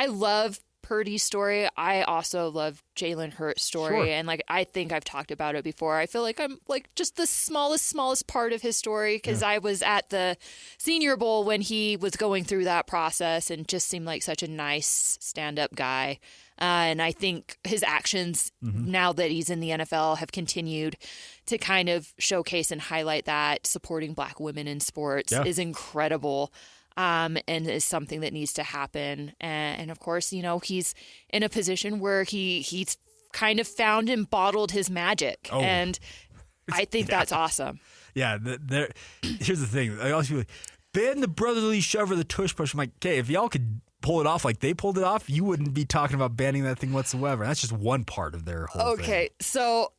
love Purdy's story. I also love Jalen Hurts' story. Sure. And I think I've talked about it before. I feel like I'm just the smallest part of his story because I was at the Senior Bowl when he was going through that process and just seemed like such a nice stand-up guy. And I think his actions now that he's in the NFL have continued to kind of showcase and highlight that supporting Black women in sports is incredible. And is something that needs to happen. And of course, he's in a position where he's kind of found and bottled his magic. Oh. And I think that's awesome. Yeah. Here's the thing. I always feel like, ban the brotherly shove or the tush push. I'm like, okay, if y'all could pull it off like they pulled it off, you wouldn't be talking about banning that thing whatsoever. That's just one part of their whole thing. Okay. So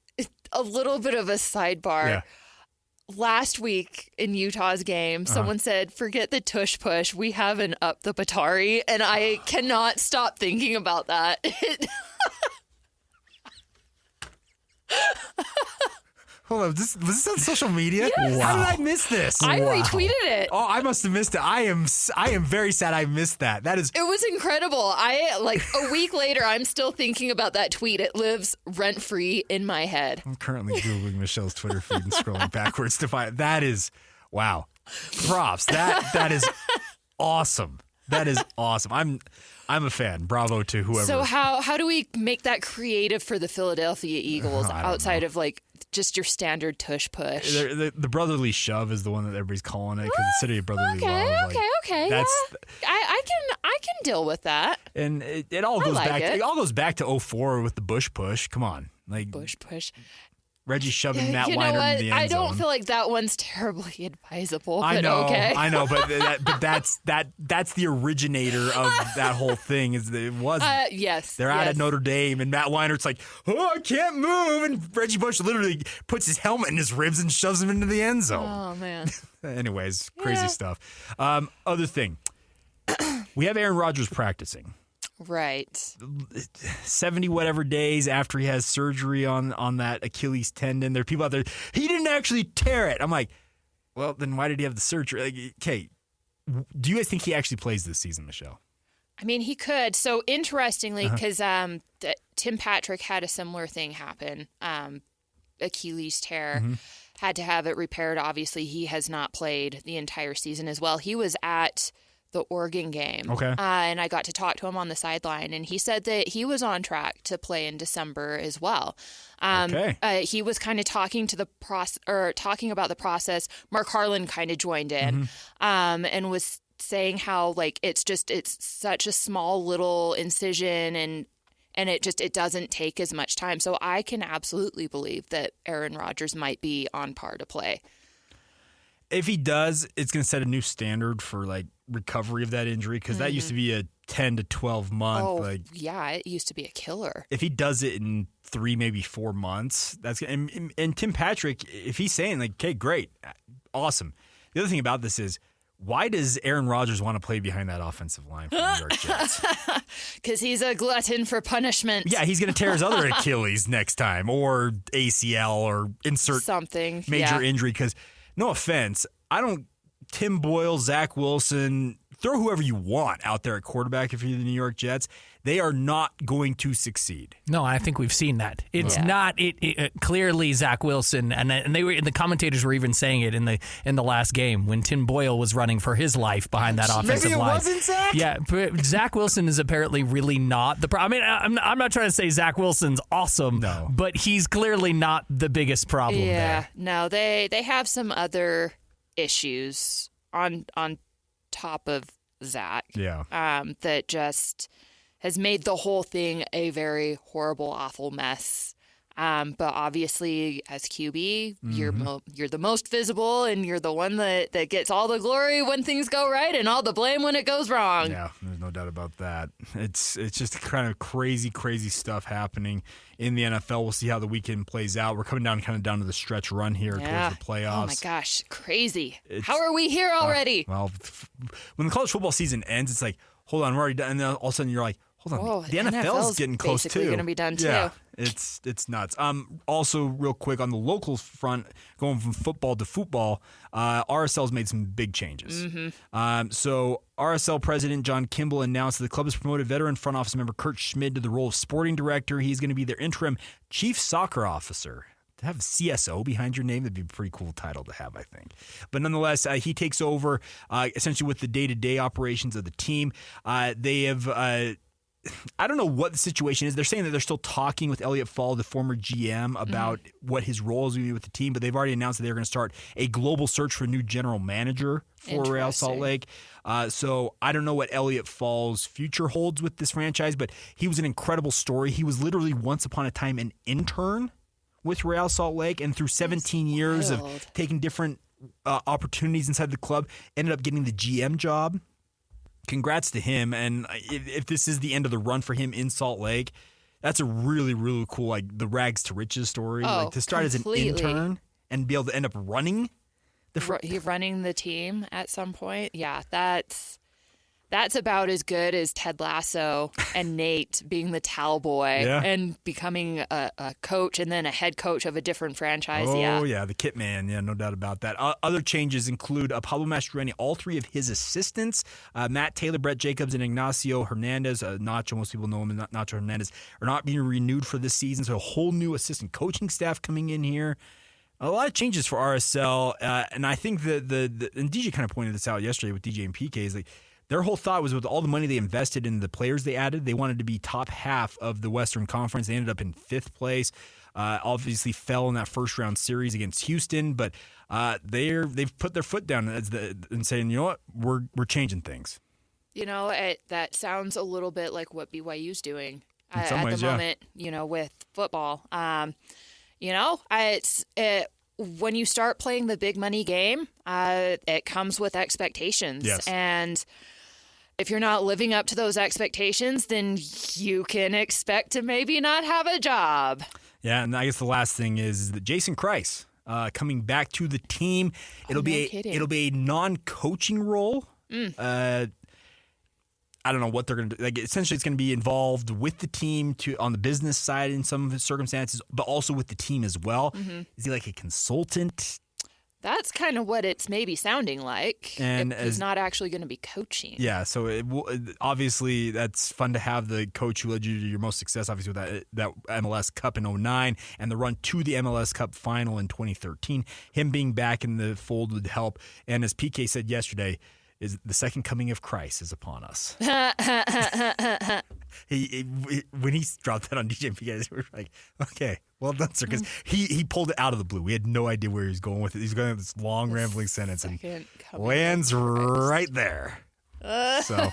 a little bit of a sidebar. Yeah. Last week in Utah's game, someone said, forget the tush push. We have an up the Batari. And I cannot stop thinking about that. Hold on, was this on social media? Yes. Wow. How did I miss this? I retweeted it. Oh, I must have missed it. I am very sad I missed that. It was incredible. A week later, I'm still thinking about that tweet. It lives rent-free in my head. I'm currently Googling Michelle's Twitter feed and scrolling backwards to find it. That is, wow. Props. That is awesome. That is awesome. I'm a fan. Bravo to whoever. So how do we make that creative for the Philadelphia Eagles outside of just your standard tush push? The brotherly shove is the one that everybody's calling it because it's city of brotherly love. Okay. That's I can deal with that. And it all goes back. It all goes back to 2004 with the Bush push. Come on, Bush push. Reggie shoving Matt Weiner in the end zone. I don't feel like that one's terribly advisable. I know, but that's the originator of that whole thing. Yes, they're out at Notre Dame, and Matt Weiner's like, oh, I can't move, and Reggie Bush literally puts his helmet in his ribs and shoves him into the end zone. Oh man. Anyways, crazy stuff. Other thing, we have Aaron Rodgers practicing. Right. 70 whatever days after he has surgery on that Achilles tendon. There are people out there, he didn't actually tear it. I'm like, well, then why did he have the surgery? Okay, do you guys think he actually plays this season, Michelle? I mean, he could. So interestingly, because Tim Patrick had a similar thing happen, Achilles tear, had to have it repaired. Obviously, he has not played the entire season as well. He was at the Oregon game. Okay. And I got to talk to him on the sideline, and he said that he was on track to play in December as well. He was kind of talking about the process. Mark Harlan kind of joined in, and was saying how it's such a small little incision and it doesn't take as much time. So I can absolutely believe that Aaron Rodgers might be on par to play. If he does, it's going to set a new standard for recovery of that injury because that used to be a 10 to 12 month. Oh, yeah, it used to be a killer. If he does it in 3, maybe 4 months, that's and Tim Patrick, if he's saying okay, great, awesome. The other thing about this is, why does Aaron Rodgers want to play behind that offensive line for the New York Jets? Because he's a glutton for punishment. Yeah, he's going to tear his other Achilles next time, or ACL, or insert something major injury. Because no offense, Tim Boyle, Zach Wilson, throw whoever you want out there at quarterback if you're the New York Jets. They are not going to succeed. No, I think we've seen that. It's not clearly Zach Wilson, and the commentators were even saying it in the last game when Tim Boyle was running for his life behind that offensive line. Maybe it wasn't Zach? Yeah, but Zach Wilson is apparently really not the problem. I mean, I'm not trying to say Zach Wilson's awesome, but he's clearly not the biggest problem there. No, they have some other issues on top of Zach. That just has made the whole thing a very horrible, awful mess. But obviously, as QB, you're the most visible, and you're the one that gets all the glory when things go right and all the blame when it goes wrong. Yeah, there's no doubt about that. It's just kind of crazy stuff happening in the NFL. We'll see how the weekend plays out. We're coming down to the stretch run here towards the playoffs. Oh my gosh, crazy! How are we here already? Well, when the college football season ends, it's like, hold on, we're already done, and then all of a sudden you're like, hold on, the NFL's getting close too. Basically going to be done too. Yeah, it's nuts. Also, real quick on the local front, going from football to football, RSL's made some big changes. So RSL president John Kimball announced that the club has promoted veteran front office member Kurt Schmid to the role of sporting director. He's going to be their interim chief soccer officer. To have CSO behind your name, that'd be a pretty cool title to have, I think. But nonetheless, he takes over essentially with the day-to-day operations of the team. They have... I don't know what the situation is. They're saying that they're still talking with Elliot Fall, the former GM, about what his role is going to be with the team, but they've already announced that they're going to start a global search for a new general manager for Real Salt Lake. So I don't know what Elliot Fall's future holds with this franchise, but he was an incredible story. He was literally once upon a time an intern with Real Salt Lake, and through 17 years of taking different opportunities inside the club, ended up getting the GM job. Congrats to him, and if this is the end of the run for him in Salt Lake, that's a really, really cool, like, the rags to riches story. Like, to start completely. as an intern and be able to end up running running the team at some point. Yeah, that's about as good as Ted Lasso and Nate being the towel boy and becoming a coach and then a head coach of a different franchise. Oh, yeah, the kit man. Yeah, no doubt about that. Other changes include Pablo Mastroeni, all three of his assistants, Matt Taylor, Brett Jacobs, and Ignacio Hernandez, Nacho, most people know him as Nacho Hernandez, are not being renewed for this season. So a whole new assistant coaching staff coming in here. A lot of changes for RSL. And I think and DJ kind of pointed this out yesterday with DJ and PK, is like, their whole thought was with all the money they invested in the players they added, they wanted to be top half of the Western Conference. They ended up in 5th place. Obviously fell in that first-round series against Houston, but they've put their foot down and saying, you know what, we're changing things. You know, that sounds a little bit like what BYU's doing at ways, the moment, you know, with football. You know, when you start playing the big money game, it comes with expectations. Yes. And if you're not living up to those expectations, then you can expect to maybe not have a job. Yeah, and I guess the last thing is that Jason Kreis coming back to the team. It'll be a non-coaching role. I don't know what they're going to do. Like, essentially, it's going to be involved with the team on the business side in some circumstances, but also with the team as well. Is he like a consultant? That's kind of what it's maybe sounding like. And he's not actually going to be coaching. Yeah, so obviously that's fun to have the coach who led you to your most success, obviously with that MLS Cup in 2009 and the run to the MLS Cup final in 2013. Him being back in the fold would help. And as PK said yesterday, is the second coming of Christ is upon us. When he dropped that on DJ PK, we were like, okay, well done, sir. Because he pulled it out of the blue. We had no idea where he was going with it. He's going with this long, rambling sentence and lands right there. So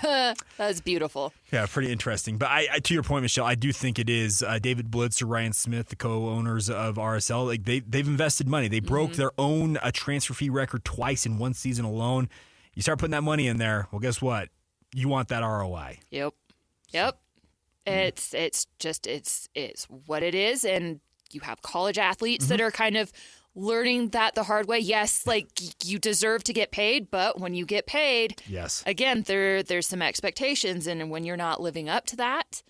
that's beautiful. Yeah, pretty interesting. But I to your point, Michelle, I do think it is David Blitzer, Ryan Smith, the co-owners of RSL. Like they've invested money. They broke their own transfer fee record twice in one season alone. You start putting that money in there, well, guess what? You want that ROI. Yep. It's what it is, and you have college athletes that are kind of learning that the hard way. Yes, like you deserve to get paid, but when you get paid, yes, again, there's some expectations, and when you're not living up to that,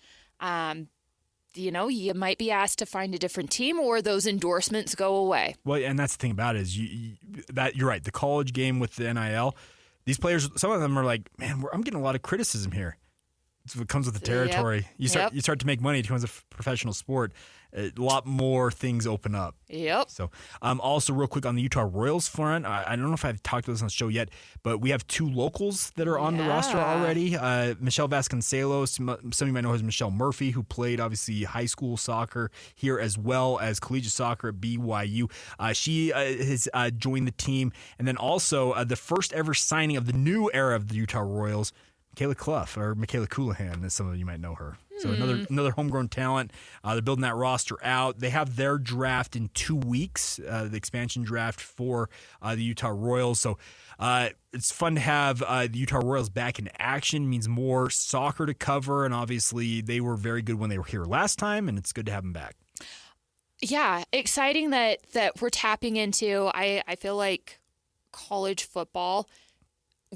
you know, you might be asked to find a different team, or those endorsements go away. Well, and that's the thing about it is you're right. The college game with the NIL. these players, some of them are like, man, I'm getting a lot of criticism here. It's what comes with the territory. Yep. You start to make money. It becomes a professional sport. A lot more things open up. Yep. So, also real quick on the Utah Royals front, I don't know if I've talked about this on the show yet, but we have 2 locals that are on the roster already. Michelle Vasconcelos, some of you might know her as Michelle Murphy, who played obviously high school soccer here as well as collegiate soccer at BYU. She has joined the team, and then also the first ever signing of the new era of the Utah Royals, Michaela Clough, or Michaela Coulihan, as some of you might know her. So another homegrown talent. They're building that roster out. They have their draft in 2 weeks, the expansion draft for the Utah Royals. So it's fun to have the Utah Royals back in action. It means more soccer to cover, and obviously they were very good when they were here last time, and it's good to have them back. Yeah, exciting that we're tapping into, I feel like, college football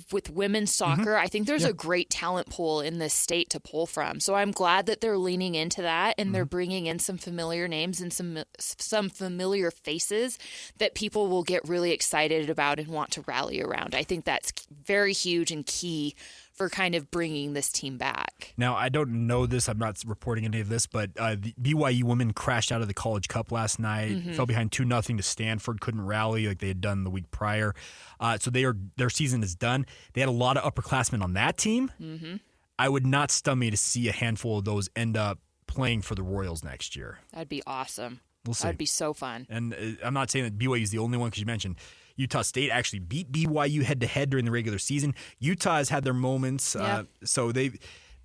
with women's soccer. I think there's a great talent pool in this state to pull from. So I'm glad that they're leaning into that, and they're bringing in some familiar names and some familiar faces that people will get really excited about and want to rally around. I think that's very huge and key for kind of bringing this team back. Now, I don't know this. I'm not reporting any of this, but the BYU women crashed out of the College Cup last night, fell behind 2-0 to Stanford, couldn't rally like they had done the week prior. So their season is done. They had a lot of upperclassmen on that team. I would not stun me to see a handful of those end up playing for the Royals next year. That'd be awesome. We'll see. That'd be so fun. And I'm not saying that BYU is the only one, because you mentioned Utah State actually beat BYU head-to-head during the regular season. Utah has had their moments, so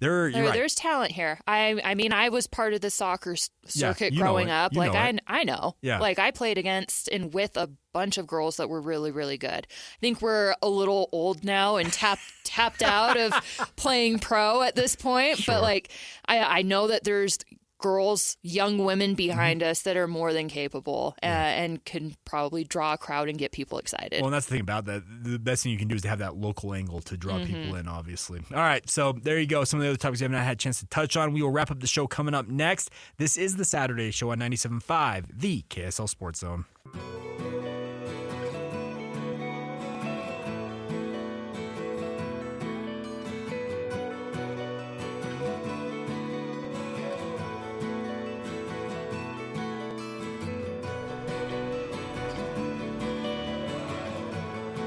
there's talent here. I mean, I was part of the soccer circuit growing up. I know. Yeah. Like, I played against and with a bunch of girls that were really, really good. I think we're a little old now and tapped out of playing pro at this point. Sure. But like, I know that there's girls, young women behind us that are more than capable and can probably draw a crowd and get people excited. Well, and that's the thing about that. The best thing you can do is to have that local angle to draw people in, obviously. All right, so there you go. Some of the other topics we have not had a chance to touch on. We will wrap up the show coming up next. This is the Saturday Show on 97.5, the KSL Sports Zone.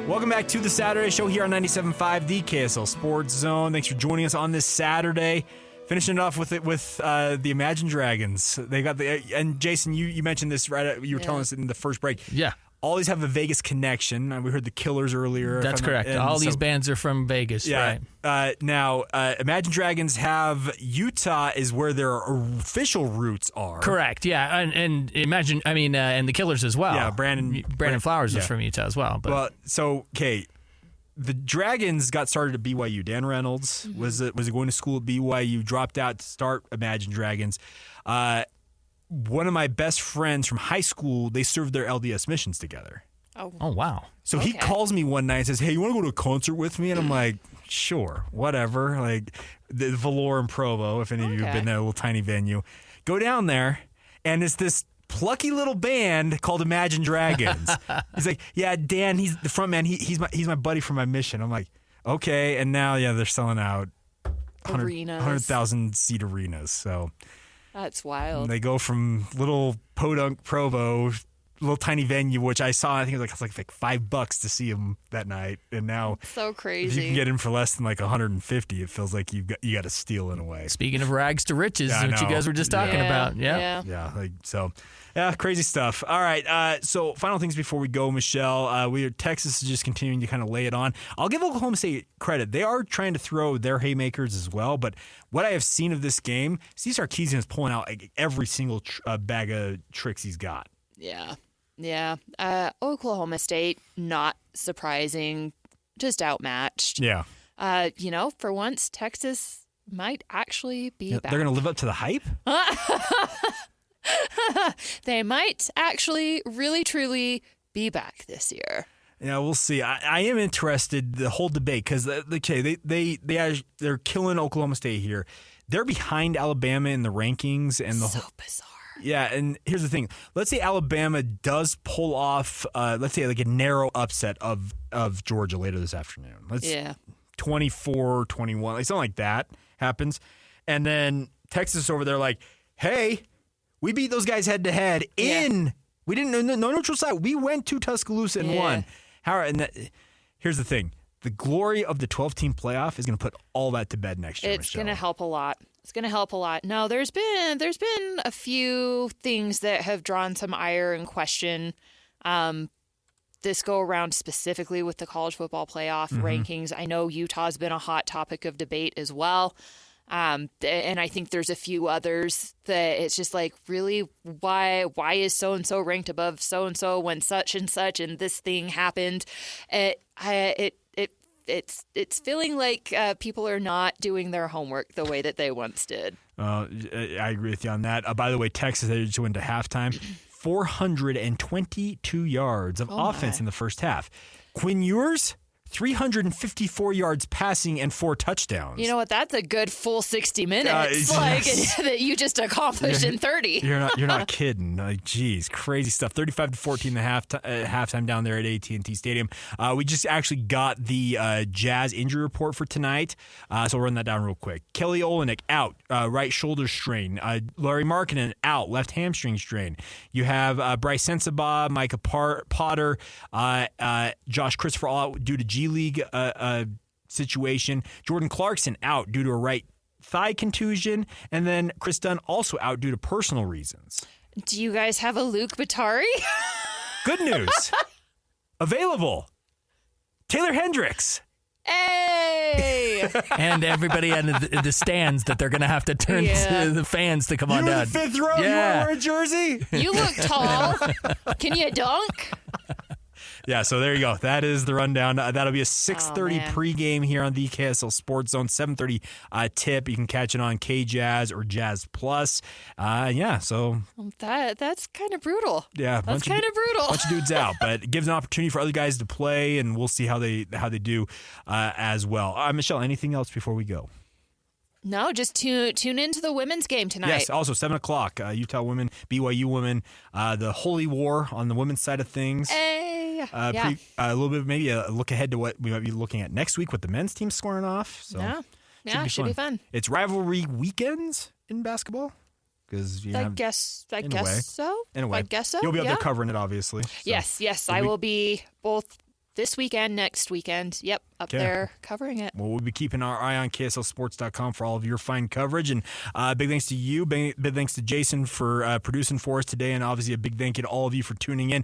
Welcome back to the Saturday Show here on 97.5, the KSL Sports Zone. Thanks for joining us on this Saturday. Finishing it off with the Imagine Dragons. They got and Jason, you mentioned this right. You were telling us in the first break. Yeah. All these have a Vegas connection. We heard the Killers earlier. That's correct. All these bands are from Vegas, right? Now, Imagine Dragons have Utah is where their official roots are. Correct. Yeah, and Imagine. I mean, and the Killers as well. Yeah, Brandon Flowers was from Utah as well. But. Well, so okay. The Dragons got started at BYU. Dan Reynolds was going to school at BYU, dropped out to start Imagine Dragons. One of my best friends from high school, they served their LDS missions together. Oh wow. So he calls me one night and says, hey, you want to go to a concert with me? And I'm like, sure, whatever. Like the Valor in Provo, if any of you have been there, a little tiny venue. Go down there, and it's this plucky little band called Imagine Dragons. He's like, yeah, Dan, he's the front man. He's my buddy from my mission. I'm like, okay. And now, they're selling out 100,000 seat arenas. So that's wild. They go from little Podunk Provo, little tiny venue, which I saw. I think it was like $5 to see them that night, and now so crazy. If you can get in for less than like 150, it feels like you got to steal in a way. Speaking of rags to riches, what you guys were just talking about, crazy stuff. All right, so final things before we go, Michelle. Texas is just continuing to kind of lay it on. I'll give Oklahoma State credit; they are trying to throw their haymakers as well. But what I have seen of this game, Steve Sarkisian is pulling out every single bag of tricks he's got. Yeah. Oklahoma State, not surprising, just outmatched. Yeah. For once, Texas might actually be back. They're going to live up to the hype? They might actually really, truly be back this year. Yeah, we'll see. I am interested, the whole debate, because they're killing Oklahoma State here. They're behind Alabama in the rankings. And so bizarre. Yeah, and here's the thing. Let's say Alabama does pull off, let's say like a narrow upset of Georgia later this afternoon. 24-21, like something like that happens. And then Texas over there like, hey, we beat those guys head to head in. We didn't no neutral site. We went to Tuscaloosa and won. Here's the thing. The glory of the 12-team playoff is going to put all that to bed next year. It's going to help a lot. It's going to help a lot. No, there's been a few things that have drawn some ire and question this go around specifically with the college football playoff rankings. I know Utah's been a hot topic of debate as well. And I think there's a few others that it's just like, really, why is so-and-so ranked above so-and-so when such and such and this thing happened? It's feeling like people are not doing their homework the way that they once did. I agree with you on that. By the way, Texas just went to halftime. 422 yards of offense in the first half. Quinn Ewers, 354 yards passing and 4 touchdowns. You know what? That's a good full 60 minutes that you just accomplished in 30. You're not kidding. Like, geez, crazy stuff. 35-14 halftime down there at AT&T Stadium. We just actually got the Jazz injury report for tonight, so we'll run that down real quick. Kelly Olynyk out, right shoulder strain. Larry Markkinen out, left hamstring strain. You have Bryce Sensabaugh, Micah Potter, Josh Christopher all out due to G League situation. Jordan Clarkson out due to a right thigh contusion, and then Chris Dunn also out due to personal reasons. Do you guys have a Luke Batari? Good news. Available. Taylor Hendricks. Hey! And everybody in the stands that they're going to have to turn to the fans to come on down. You in the 5th row? Yeah. You want to wear a jersey? You look tall. Can you dunk? Yeah, so there you go. That is the rundown. That'll be a 6:30 pregame here on the KSL Sports Zone. 7:30 tip. You can catch it on KJazz or Jazz Plus. So that's kind of brutal. Yeah, that's kind of brutal. Bunch of dudes out, but it gives an opportunity for other guys to play, and we'll see how they do as well. Michelle, anything else before we go? No, just tune into the women's game tonight. Yes, also 7 o'clock, Utah women, BYU women, the Holy War on the women's side of things. Hey. A little bit, maybe a look ahead to what we might be looking at next week with the men's team scoring off. So should be fun. It's rivalry weekends in basketball. I guess so. In a way. I guess so. You'll be up there covering it, obviously. So. Yes. I will be both this weekend, next weekend. Yep, up there covering it. Well, we'll be keeping our eye on KSLSports.com for all of your fine coverage. And big thanks to you. Big thanks to Jason for producing for us today. And obviously a big thank you to all of you for tuning in.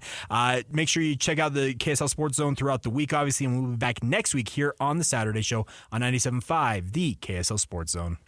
Make sure you check out the KSL Sports Zone throughout the week, obviously. And we'll be back next week here on the Saturday show on 97.5, the KSL Sports Zone.